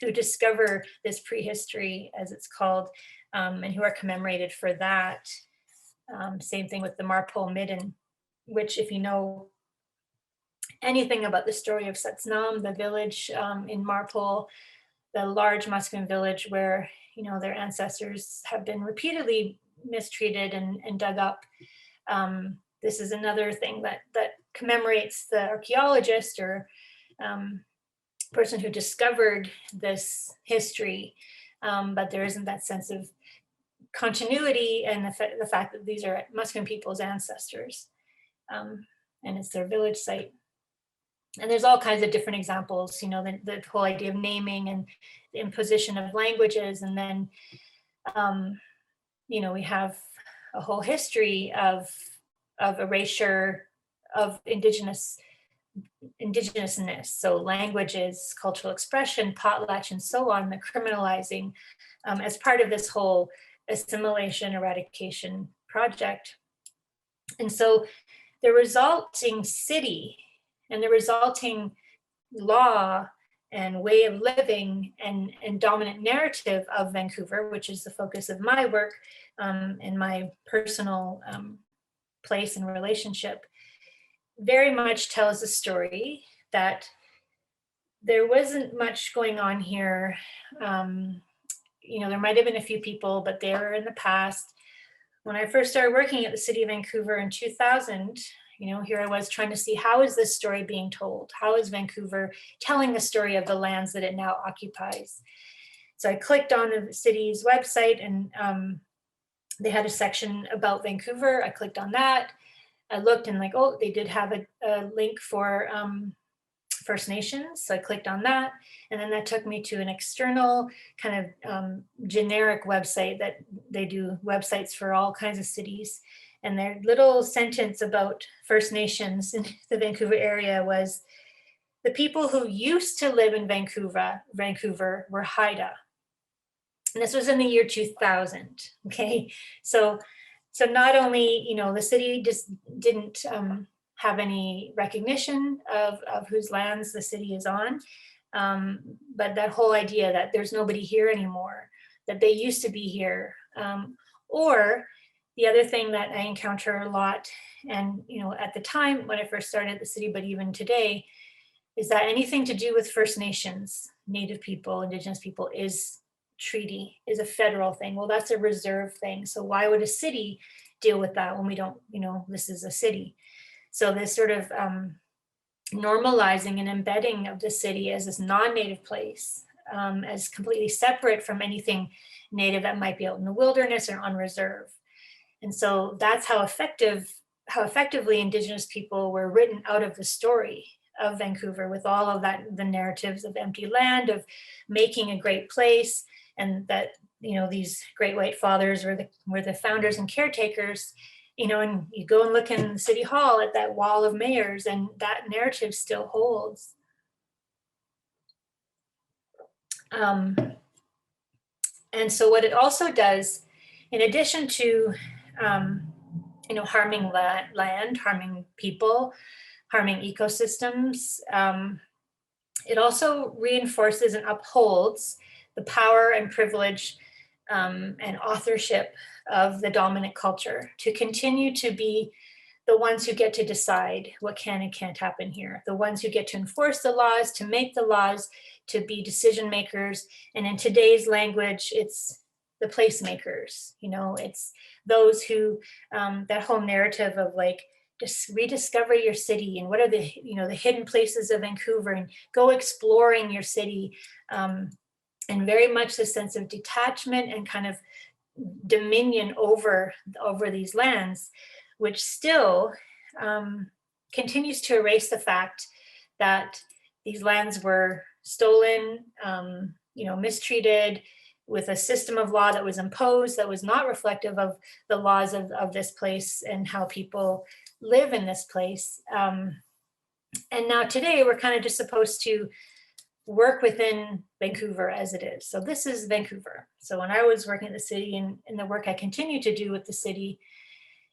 S6: who discover this prehistory, as it's called, and who are commemorated for that. Same thing with the Marpole Midden, which, if you know anything about the story of Satznam, the village in Marpole, the large Musqueam village where, you know, their ancestors have been repeatedly mistreated and dug up. This is another thing that commemorates the archaeologist or person who discovered this history, but there isn't that sense of continuity and the fact that these are Musqueam people's ancestors, and it's their village site. And there's all kinds of different examples, you know, the whole idea of naming and the imposition of languages. And then, you know, we have a whole history of erasure of Indigenousness, so languages, cultural expression, potlatch, and so on, the criminalizing as part of this whole assimilation eradication project. And so the resulting city and the resulting law and way of living and dominant narrative of Vancouver, which is the focus of my work and my personal place and relationship, very much tells a story that there wasn't much going on here. You know, there might have been a few people, but they were in the past. When I first started working at the City of Vancouver in 2000, you know, here I was trying to see, how is this story being told? How is Vancouver telling the story of the lands that it now occupies? So I clicked on the city's website and they had a section about Vancouver. I clicked on that. I looked and like, oh, they did have a link for First Nations. So I clicked on that. And then that took me to an external kind of generic website that they do websites for all kinds of cities. And their little sentence about First Nations in the Vancouver area was, the people who used to live in Vancouver were Haida. And this was in the year 2000, okay? So not only, you know, the city just didn't have any recognition of whose lands the city is on, but that whole idea that there's nobody here anymore, that they used to be here. Or the other thing that I encounter a lot, and, you know, at the time when I first started at the city, but even today, is that anything to do with First Nations, Native people, Indigenous people is treaty, is a federal thing. Well, that's a reserve thing. So why would a city deal with that when we don't, this is a city. So this sort of normalizing and embedding of the city as this non-native place, as completely separate from anything native that might be out in the wilderness or on reserve. And so that's how effectively Indigenous people were written out of the story of Vancouver, with all of that, the narratives of empty land, of making a great place, and that, these great white fathers were the founders and caretakers, and you go and look in City Hall at that wall of mayors, and that narrative still holds. And so what it also does, in addition to, harming land, harming people, harming ecosystems, it also reinforces and upholds the power and privilege and authorship of the dominant culture to continue to be the ones who get to decide what can and can't happen here, the ones who get to enforce the laws, to make the laws, to be decision makers. And in today's language, it's the placemakers, it's those who, that whole narrative of like, just rediscover your city and what are the, the hidden places of Vancouver, and go exploring your city. And very much the sense of detachment and kind of dominion over these lands, which still continues to erase the fact that these lands were stolen, mistreated, with a system of law that was imposed that was not reflective of the laws of this place and how people live in this place. And now today we're kind of just supposed to work within Vancouver as it is. So this is Vancouver. So when I was working at the city, and in the work I continue to do with the city,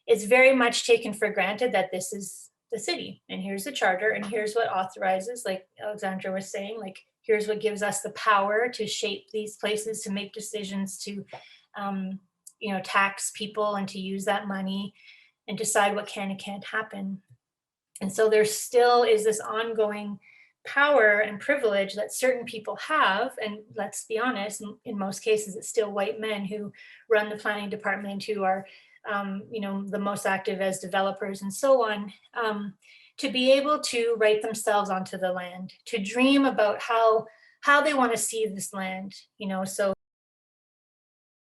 S6: it's very much taken for granted that this is the city, and here's the charter, and here's what authorizes, like Alexandra was saying, like here's what gives us the power to shape these places, to make decisions, to tax people and to use that money and decide what can and can't happen. And so there still is this ongoing power and privilege that certain people have, and let's be honest, in most cases it's still white men who run the planning department, who are the most active as developers and so on, to be able to write themselves onto the land, to dream about how they want to see this land, so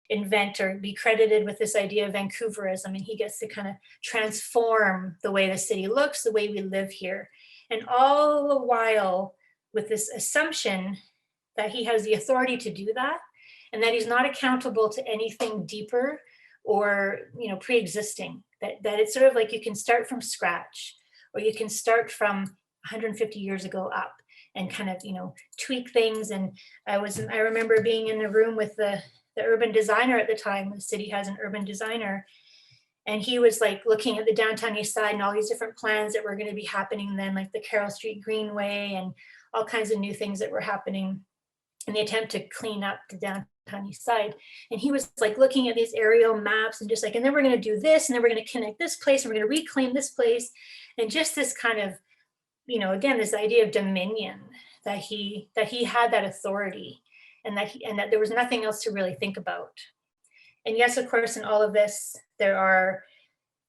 S6: invent or be credited with this idea of Vancouverism, and he gets to kind of transform the way the city looks, the way we live here. And all the while with this assumption that he has the authority to do that, and that he's not accountable to anything deeper or pre-existing, that it's sort of like you can start from scratch, or you can start from 150 years ago up and kind of tweak things. And I remember being in the room with the urban designer at the time. The city has an urban designer, and he was like looking at the downtown east side and all these different plans that were going to be happening then, like the Carroll Street Greenway and all kinds of new things that were happening in the attempt to clean up the downtown east side. And he was like looking at these aerial maps and just like, and then we're going to do this, and then we're going to connect this place, and we're going to reclaim this place. And just this kind of, again, this idea of dominion, that he had that authority, and that there was nothing else to really think about. And yes, of course, in all of this, there are,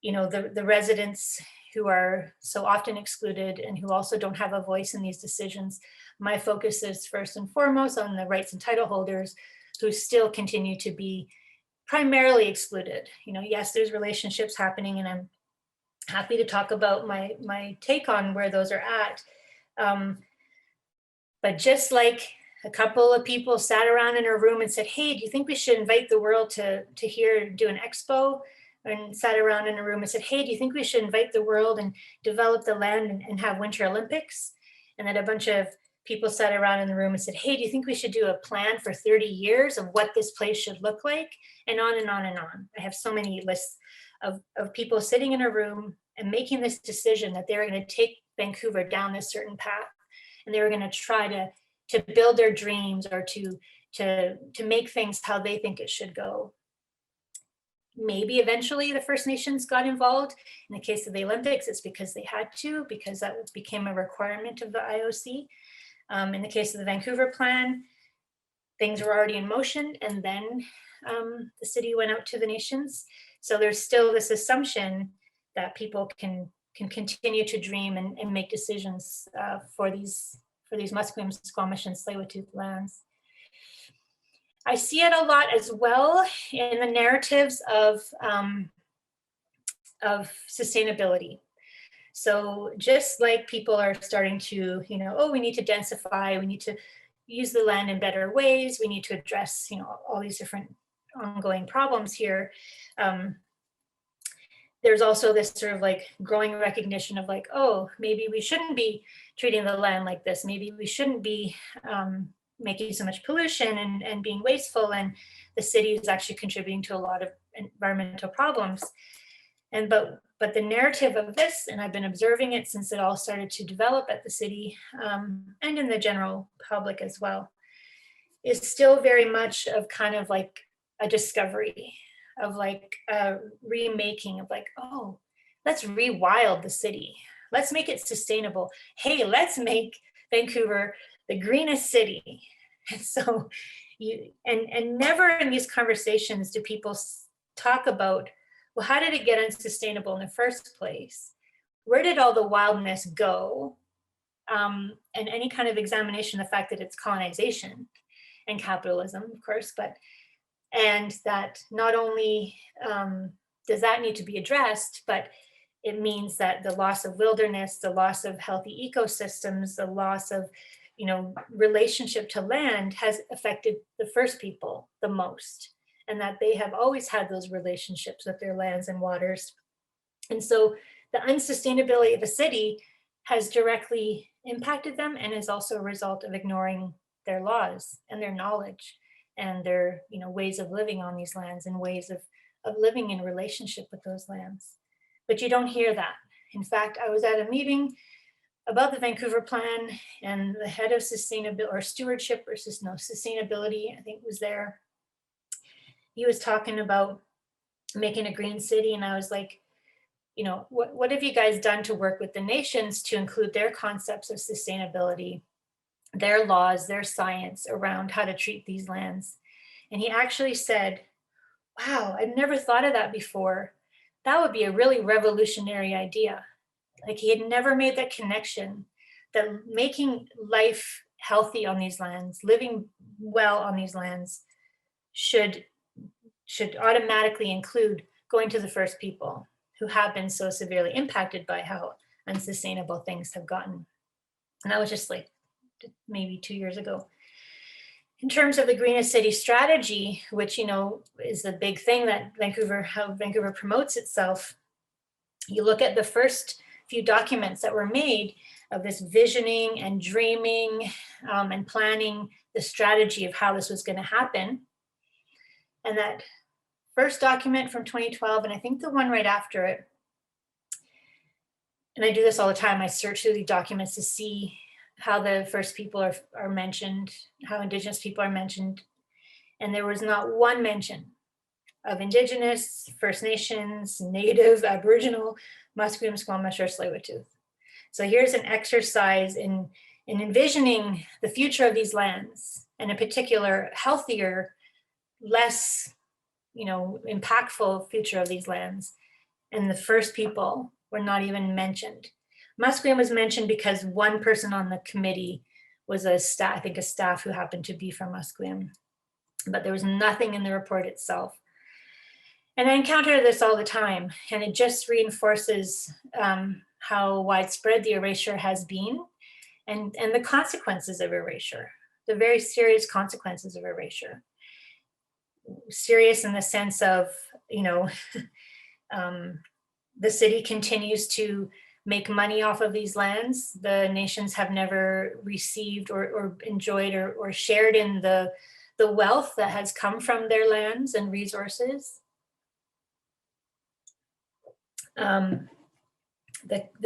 S6: the residents who are so often excluded and who also don't have a voice in these decisions. My focus is first and foremost on the rights and title holders, who still continue to be primarily excluded. Yes, there's relationships happening, and I'm happy to talk about my take on where those are at. But just like a couple of people sat around in a room and said, hey, do you think we should invite the world to here do an expo? And sat around in a room and said, hey, do you think we should invite the world and develop the land and have Winter Olympics? And then a bunch of people sat around in the room and said, hey, do you think we should do a plan for 30 years of what this place should look like? And on and on and on. I have so many lists of people sitting in a room and making this decision that they were going to take Vancouver down this certain path. And they were going to try to build their dreams, or to make things how they think it should go. maybe eventually the First Nations got involved. In the case of the Olympics, it's because they had to, because that became a requirement of the IOC. In the case of the Vancouver Plan, things were already in motion, and then the city went out to the nations. So there's still this assumption that people can continue to dream and make decisions for these Musqueam, Squamish, and Tsleil-Waututh lands. I see it a lot as well in the narratives of sustainability. So just like people are starting to, oh, we need to densify, we need to use the land in better ways, we need to address, all these different ongoing problems here. There's also this sort of like growing recognition of like, oh, maybe we shouldn't be treating the land like this. Maybe we shouldn't be making so much pollution and being wasteful. And the city is actually contributing to a lot of environmental problems. And but the narrative of this, and I've been observing it since it all started to develop at the city and in the general public as well, is still very much of kind of like a discovery of like a remaking of like, oh, let's rewild the city. Let's make it sustainable. Hey, let's make Vancouver the greenest city. And so and never in these conversations do people talk about, well, how did it get unsustainable in the first place? Where did all the wildness go? And any kind of examination of the fact that it's colonization and capitalism, of course, and that not only does that need to be addressed, but it means that the loss of wilderness, the loss of healthy ecosystems, the loss of, relationship to land has affected the first people the most, and that they have always had those relationships with their lands and waters. And so the unsustainability of the city has directly impacted them and is also a result of ignoring their laws and their knowledge and their ways of living on these lands and ways of living in relationship with those lands. But you don't hear that. In fact, I was at a meeting about the Vancouver Plan, and the head of sustainability or stewardship versus sustainability, I think, was there. He was talking about making a green city, and I was like, what have you guys done to work with the nations to include their concepts of sustainability, their laws, their science around how to treat these lands? And he actually said, wow, I'd never thought of that before. That would be a really revolutionary idea. Like, he had never made that connection, that making life healthy on these lands, living well on these lands should automatically include going to the first people who have been so severely impacted by how unsustainable things have gotten. And that was just like maybe 2 years ago. In terms of the greenest city strategy, which, is the big thing that how Vancouver promotes itself, you look at the first few documents that were made of this visioning and dreaming and planning the strategy of how this was going to happen. And that first document from 2012, and I think the one right after it, and I do this all the time, I search through the documents to see how the first people are mentioned, how Indigenous people are mentioned. And there was not one mention of Indigenous, First Nations, Native, Aboriginal, Musqueam, Squamish, or Tsleil-Waututh. So here's an exercise in envisioning the future of these lands, and in particular, healthier, less, impactful future of these lands. And the first people were not even mentioned. Musqueam was mentioned because one person on the committee was a staff who happened to be from Musqueam, but there was nothing in the report itself. And I encounter this all the time, and it just reinforces how widespread the erasure has been, and the consequences of erasure, the very serious consequences of erasure. Serious in the sense of, the city continues to make money off of these lands. The nations have never received or enjoyed or shared in the wealth that has come from their lands and resources. The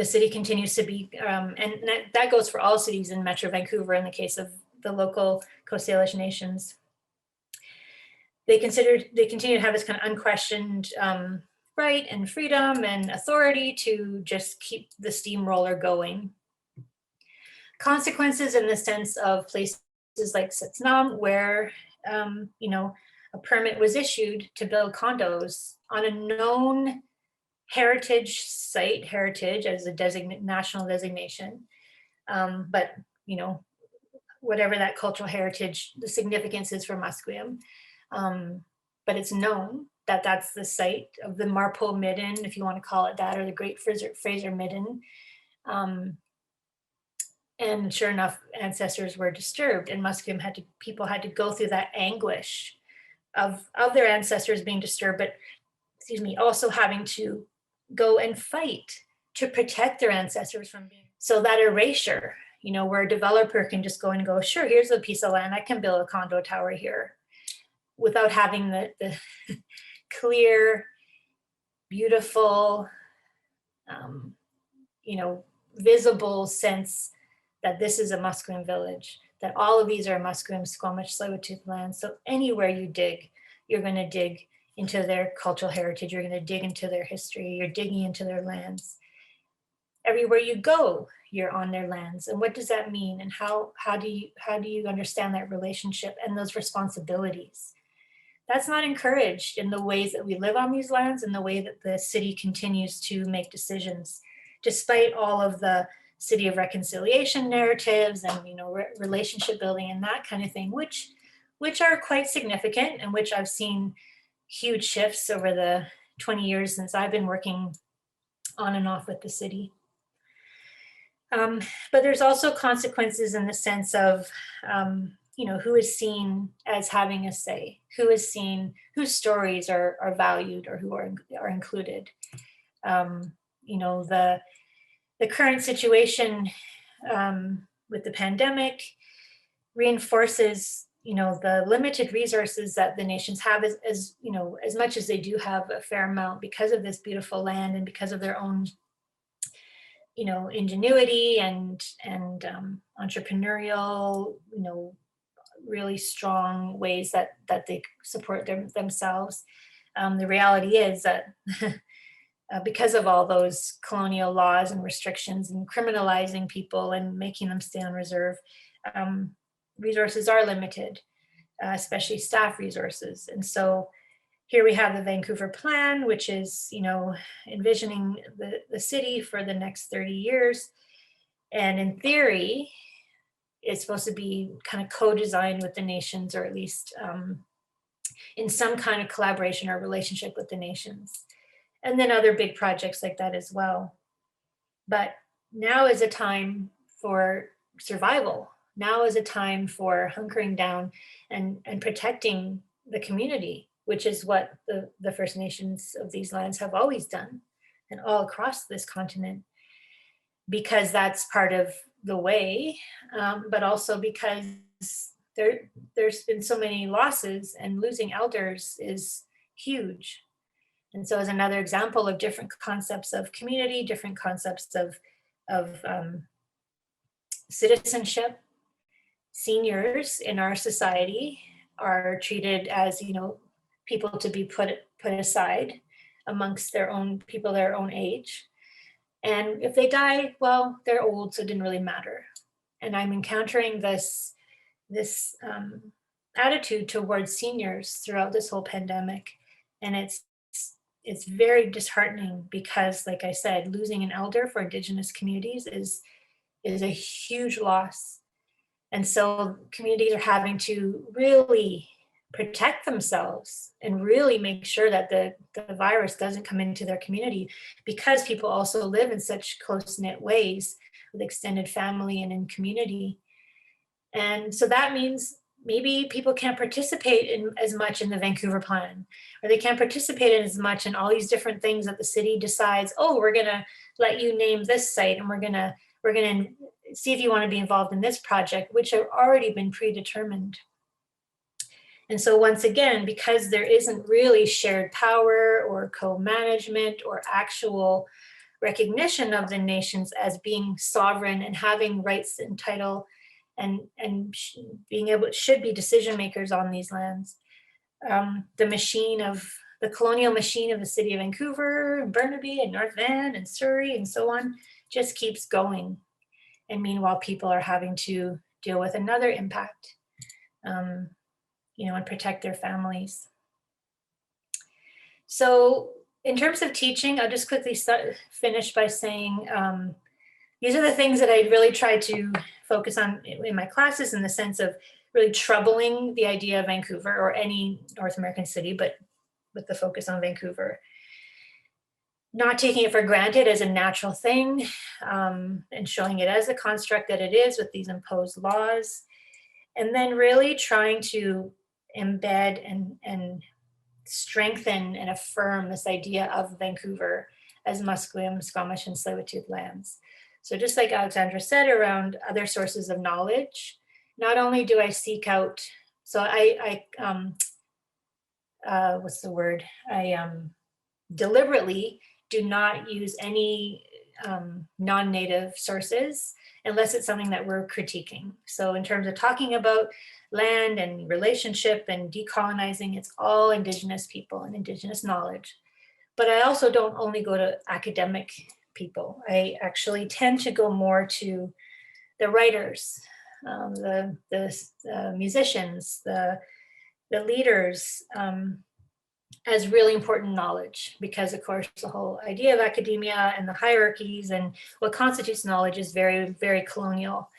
S6: city continues to be, and that goes for all cities in Metro Vancouver in the case of the local Coast Salish nations. they continue to have this kind of unquestioned right and freedom and authority to just keep the steamroller going. Consequences in the sense of places like Sitznam, where you know, a permit was issued to build condos on a known heritage site, heritage as a national designation, but you know, whatever that cultural heritage, the significance is for Musqueam, but it's known that that's the site of the Marpole Midden, if you want to call it that, or the Great Fraser Midden. And sure enough, ancestors were disturbed, and Musqueam people had to go through that anguish of their ancestors being disturbed, but excuse me, also having to go and fight to protect their ancestors from being. So that erasure, you know, where a developer can just go and go, sure, here's a piece of land, I can build a condo tower here, without having the clear, beautiful, you know, visible sense that this is a Musqueam village, that all of these are Musqueam, Squamish, Tsleil-Waututh lands. So anywhere you dig, you're going to dig into their cultural heritage, you're going to dig into their history, you're digging into their lands. Everywhere you go, you're on their lands. And what does that mean? And how do you understand that relationship and those responsibilities? That's not encouraged in the ways that we live on these lands and the way that the city continues to make decisions, despite all of the city of reconciliation narratives and, you know, relationship building and that kind of thing, which are quite significant and which I've seen huge shifts over the 20 years since I've been working on and off with the city. But there's also consequences in the sense of, you know, who is seen as having a say, who is seen, whose stories are valued or who are included. You know, the current situation with the pandemic reinforces, you know, the limited resources that the nations have, as you know, as much as they do have a fair amount because of this beautiful land and because of their own, you know, ingenuity and entrepreneurial, you know, really strong ways that they support themselves. The reality is that because of all those colonial laws and restrictions and criminalizing people and making them stay on reserve, resources are limited, especially staff resources. And so here we have the Vancouver Plan, which is, you know, envisioning the city for the next 30 years. And in theory, it's supposed to be kind of co-designed with the nations, or at least in some kind of collaboration or relationship with the nations. And then other big projects like that as well. But now is a time for survival. Now is a time for hunkering down and protecting the community, which is what the First Nations of these lands have always done, and all across this continent, because that's part of the way, but also because there's been so many losses, and losing elders is huge. And so as another example of different concepts of community, different concepts of citizenship, seniors in our society are treated as, you know, people to be put aside amongst their own people, their own age. And if they die, well, they're old, so it didn't really matter. And I'm encountering this attitude towards seniors throughout this whole pandemic. And it's very disheartening because, like I said, losing an elder for Indigenous communities is a huge loss. And so communities are having to really protect themselves and really make sure that the virus doesn't come into their community, because people also live in such close-knit ways with extended family and in community. And so that means maybe people can't participate in as much in the Vancouver Plan, or they can't participate in as much in all these different things that the city decides, oh, we're gonna let you name this site, and we're gonna see if you want to be involved in this project, which have already been predetermined. And so once again, because there isn't really shared power or co-management or actual recognition of the nations as being sovereign and having rights and title and being able, should be decision makers on these lands, the colonial machine of the city of Vancouver and Burnaby and North Van and Surrey and so on just keeps going. And meanwhile, people are having to deal with another impact, and protect their families. So in terms of teaching, I'll just quickly finish by saying, these are the things that I really try to focus on in my classes, in the sense of really troubling the idea of Vancouver or any North American city, but with the focus on Vancouver. Not taking it for granted as a natural thing, and showing it as a construct that it is with these imposed laws. And then really trying to embed and strengthen and affirm this idea of Vancouver as Musqueam, Squamish, and Tsleil-Waututh lands. So just like Alexandra said, around other sources of knowledge, not only do I seek out, so I deliberately do not use any non-native sources unless it's something that we're critiquing. So in terms of talking about land and relationship and decolonizing, it's all Indigenous people and Indigenous knowledge. But I also don't only go to academic people. I actually tend to go more to the writers, the musicians, the leaders, as really important knowledge, because of course the whole idea of academia and the hierarchies and what constitutes knowledge is very, very colonial.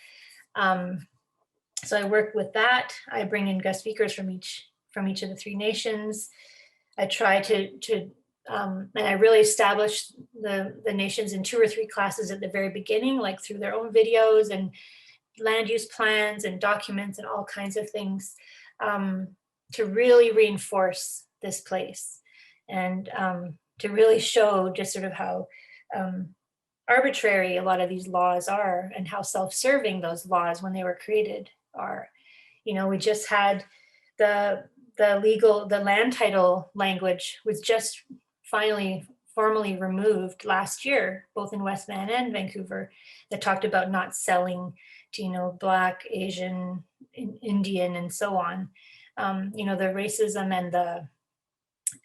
S6: So I work with that. I bring in guest speakers from each of the three nations. I try and I really establish the nations in 2 or 3 classes at the very beginning, like through their own videos and land use plans and documents and all kinds of things, to really reinforce this place, and to really show just sort of how arbitrary a lot of these laws are, and how self-serving those laws when they were created are. We just had the land title language was just finally formally removed last year, both in West Van and Vancouver, that talked about not selling to, Black, Asian, Indian, and so on. The racism and the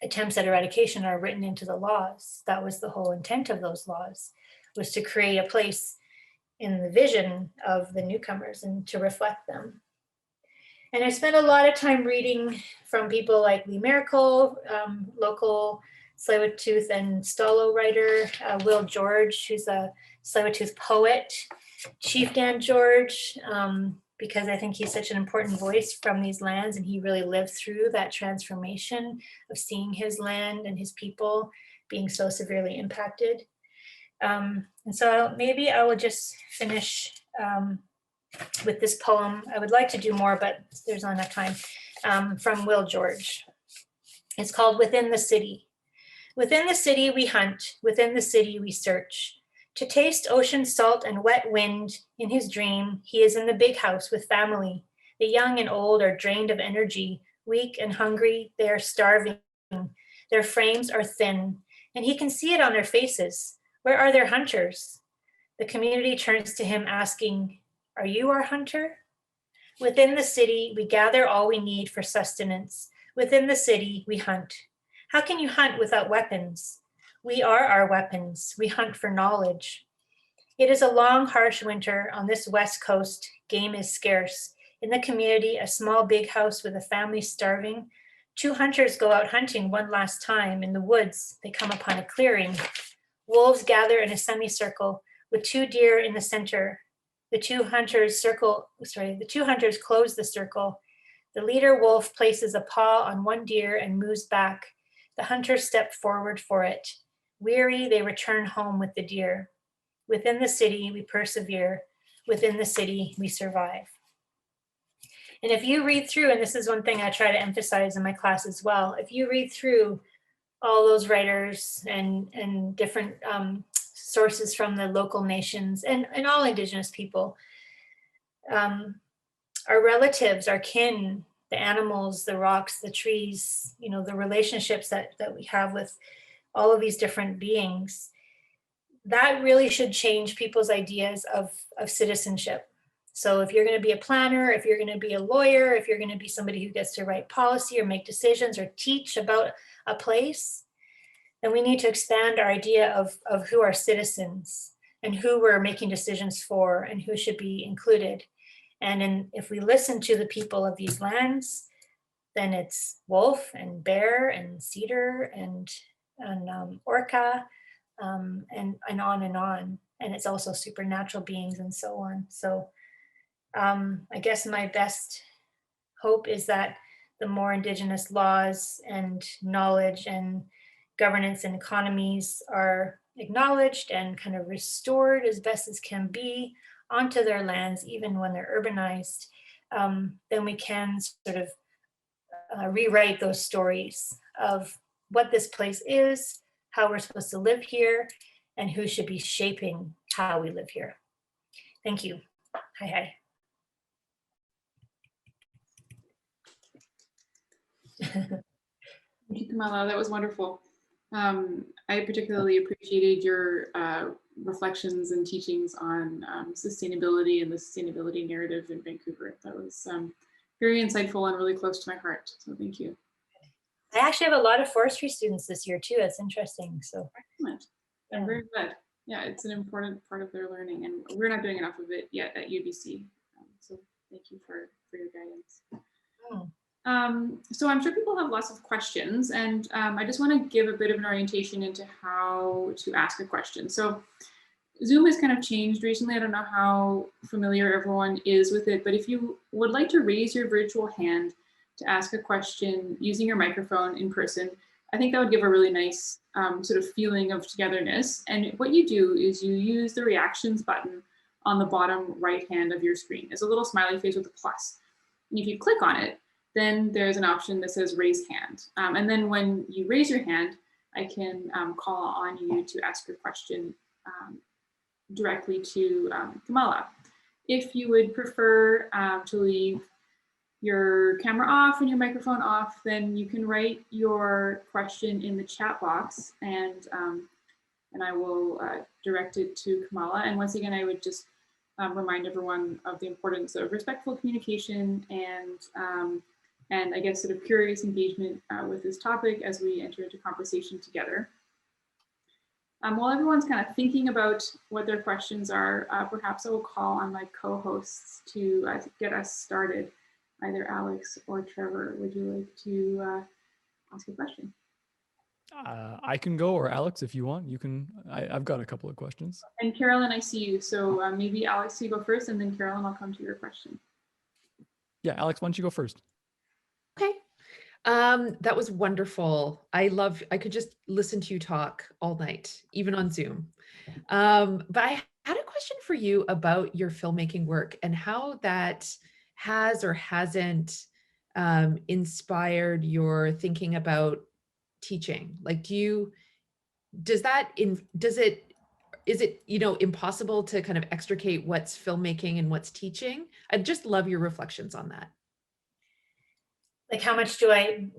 S6: attempts at eradication are written into the laws. That was the whole intent of those laws, was to create a place in the vision of the newcomers and to reflect them. And I spent a lot of time reading from people like Lee Miracle, local Tsleil-Waututh and Stolo writer, Will George, who's a Tsleil-Waututh poet, Chief Dan George, because I think he's such an important voice from these lands, and he really lived through that transformation of seeing his land and his people being so severely impacted. And so maybe I will just finish with this poem. I would like to do more, but there's not enough time, from Will George. It's called Within the City. Within the city we hunt, within the city we search. To taste ocean salt and wet wind, in his dream, he is in the big house with family. The young and old are drained of energy, weak and hungry, they are starving. Their frames are thin, and he can see it on their faces. Where are their hunters? The community turns to him asking, "Are you our hunter?" Within the city, we gather all we need for sustenance. Within the city, we hunt. How can you hunt without weapons? We are our weapons. We hunt for knowledge. It is a long, harsh winter. On this west coast, game is scarce. In the community, a small big house with a family starving. 2 hunters go out hunting one last time. In the woods, they come upon a clearing. Wolves gather in a semicircle with 2 deer in the center. The two hunters close the circle. The leader wolf places a paw on one deer and moves back. The hunters step forward for it. Weary, they return home with the deer. Within the city, we persevere. Within the city, we survive. And if you read through, and this is one thing I try to emphasize in my class as well, if you read through all those writers and different sources from the local nations and all Indigenous people, our relatives, our kin, the animals, the rocks, the trees, the relationships that we have with all of these different beings, that really should change people's ideas of citizenship. So if you're going to be a planner, if you're going to be a lawyer, if you're going to be somebody who gets to write policy or make decisions or teach about a place, then we need to expand our idea of who are citizens and who we're making decisions for and who should be included. And if we listen to the people of these lands, then it's wolf and bear and cedar and orca and on and on. And it's also supernatural beings and so on. So I guess my best hope is that the more Indigenous laws and knowledge and governance and economies are acknowledged and kind of restored as best as can be onto their lands, even when they're urbanized, then we can sort of rewrite those stories of what this place is, how we're supposed to live here, and who should be shaping how we live here. Thank you. Hi, hi.
S1: Thank you, Kamala. That was wonderful. I particularly appreciated your reflections and teachings on sustainability and the sustainability narrative in Vancouver. That was very insightful and really close to my heart. So thank you.
S6: I actually have a lot of forestry students this year too. It's interesting. So
S1: excellent. I'm very glad. Yeah, it's an important part of their learning, and we're not doing enough of it yet at UBC. So thank you for your guidance. So I'm sure people have lots of questions, and I just want to give a bit of an orientation into how to ask a question. So Zoom has kind of changed recently. I don't know how familiar everyone is with it, but if you would like to raise your virtual hand to ask a question using your microphone in person, I think that would give a really nice sort of feeling of togetherness. And what you do is you use the reactions button on the bottom right hand of your screen. There's a little smiley face with a plus. And if you click on it, then there's an option that says raise hand. And then when you raise your hand, I can call on you to ask your question directly to Kamala. If you would prefer to leave your camera off and your microphone off, then you can write your question in the chat box, and I will direct it to Kamala. And once again, I would just remind everyone of the importance of respectful communication and I guess sort of curious engagement with this topic as we enter into conversation together. While everyone's kind of thinking about what their questions are, perhaps I will call on my co-hosts to get us started. Either Alex or Trevor, would you like to ask a question?
S3: I can go, or Alex, if you want. You can. I've got a couple of questions. And
S1: Carolyn, I see you. So maybe Alex, you go first, and then Carolyn, I'll come to your question.
S3: Yeah, Alex, why don't you go first?
S2: Okay. That was wonderful. I could just listen to you talk all night, even on Zoom. But I had a question for you about your filmmaking work and how that has or hasn't inspired your thinking about teaching. Like, is it, impossible to kind of extricate what's filmmaking and what's teaching? I'd just love your reflections on that.
S6: Like, how much do I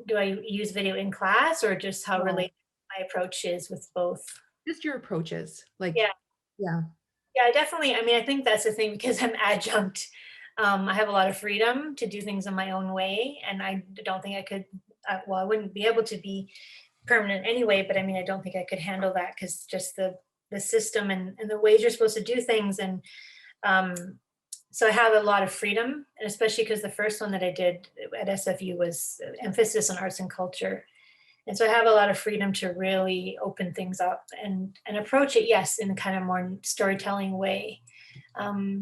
S6: use video in class, or just how related my approach is with both?
S2: Just your approaches. Like,
S6: yeah, definitely. I mean, I think that's the thing, because I'm adjunct. I have a lot of freedom to do things in my own way, and I don't think I could, I wouldn't be able to be permanent anyway, but I mean, I don't think I could handle that, because just the system and the ways you're supposed to do things. And so I have a lot of freedom, and especially because the first one that I did at SFU was emphasis on arts and culture. And so I have a lot of freedom to really open things up and approach it, yes, in a kind of more storytelling way,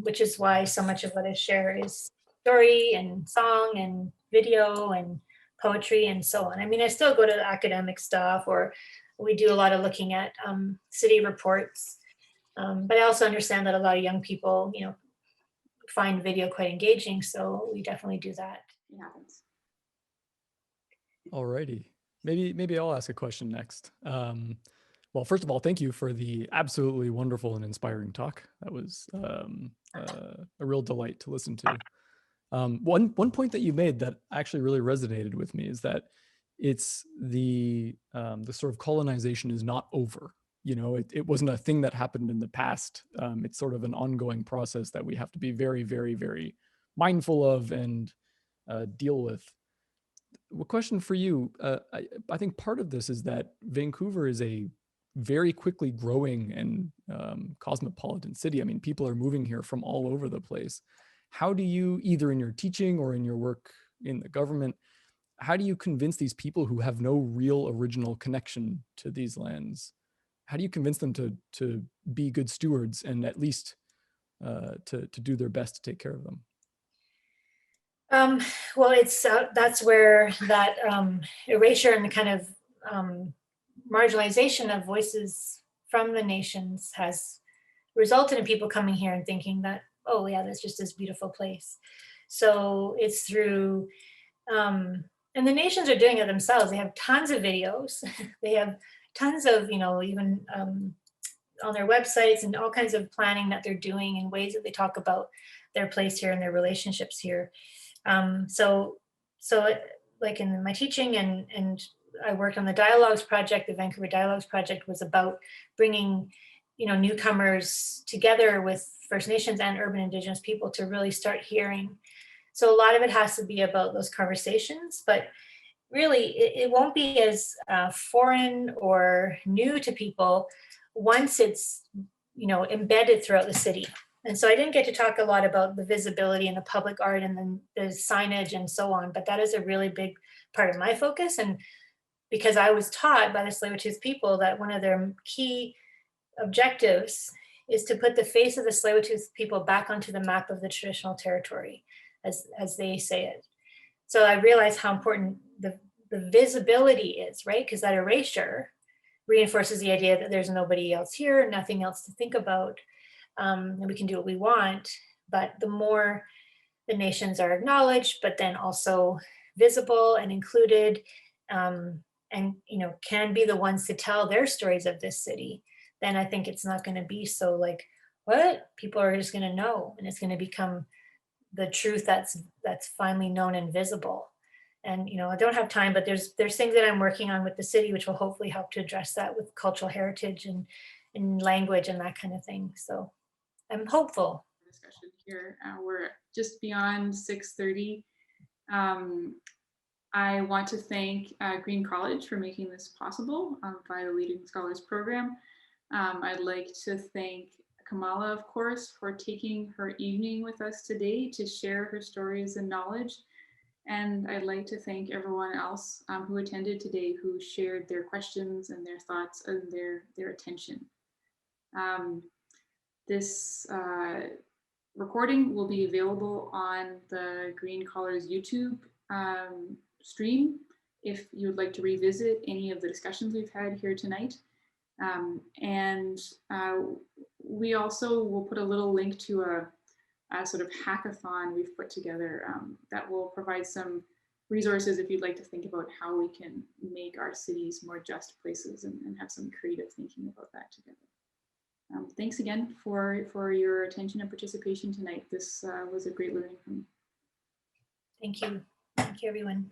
S6: which is why so much of what I share is story and song and video and poetry and so on. I mean, I still go to the academic stuff, or we do a lot of looking at city reports, but I also understand that a lot of young people, find video quite engaging, so we definitely do that.
S1: It happens.
S3: Alrighty. Maybe I'll ask a question next. Well, first of all, thank you for the absolutely wonderful and inspiring talk. That was a real delight to listen to. One point that you made that actually really resonated with me is that it's the sort of colonization is not over it wasn't a thing that happened in the past. It's sort of an ongoing process that we have to be very, very, very mindful of and deal with. A question for you. I think part of this is that Vancouver is a very quickly growing and cosmopolitan city. I mean, people are moving here from all over the place. How do you, either in your teaching or in your work in the government, how do you convince these people who have no real original connection to these lands? How do you convince them to be good stewards and at least to do their best to take care of them?
S6: Well, that's where that erasure and the kind of marginalization of voices from the nations has resulted in people coming here and thinking that, oh yeah, that's just this beautiful place. So it's through, and the nations are doing it themselves. They have tons of videos. They have tons of, even on their websites and all kinds of planning that they're doing in ways that they talk about their place here and their relationships here. So like in my teaching and I worked on the Dialogues Project. The Vancouver Dialogues Project was about bringing, newcomers together with First Nations and urban Indigenous people to really start hearing. So a lot of it has to be about those conversations, but really it won't be as foreign or new to people once it's, embedded throughout the city. And so I didn't get to talk a lot about the visibility and the public art and then the signage and so on, but that is a really big part of my focus. And because I was taught by the Tsleil-Waututh people that one of their key objectives is to put the face of the Tsleil-Waututh people back onto the map of the traditional territory, as they say it. So I realized how important the visibility is, right? Because that erasure reinforces the idea that there's nobody else here, nothing else to think about. And we can do what we want, but the more the nations are acknowledged, but then also visible and included, and can be the ones to tell their stories of this city, then I think it's not going to be so like, what? People are just going to know, and it's going to become the truth that's finally known and visible. And I don't have time, but there's things that I'm working on with the city, which will hopefully help to address that with cultural heritage and language and that kind of thing. So I'm hopeful.
S1: Discussion here. We're just beyond 6:30. I want to thank Green College for making this possible via the Leading Scholars Program. I'd like to thank Kamala, of course, for taking her evening with us today to share her stories and knowledge. And I'd like to thank everyone else who attended today, who shared their questions and their thoughts and their attention. This recording will be available on the Green Collars YouTube stream if you would like to revisit any of the discussions we've had here tonight. And we also will put a little link to a sort of hackathon we've put together that will provide some resources if you'd like to think about how we can make our cities more just places and have some creative thinking about that together. Thanks again for your attention and participation tonight. This was a great learning from me.
S6: Thank you. Thank you, everyone.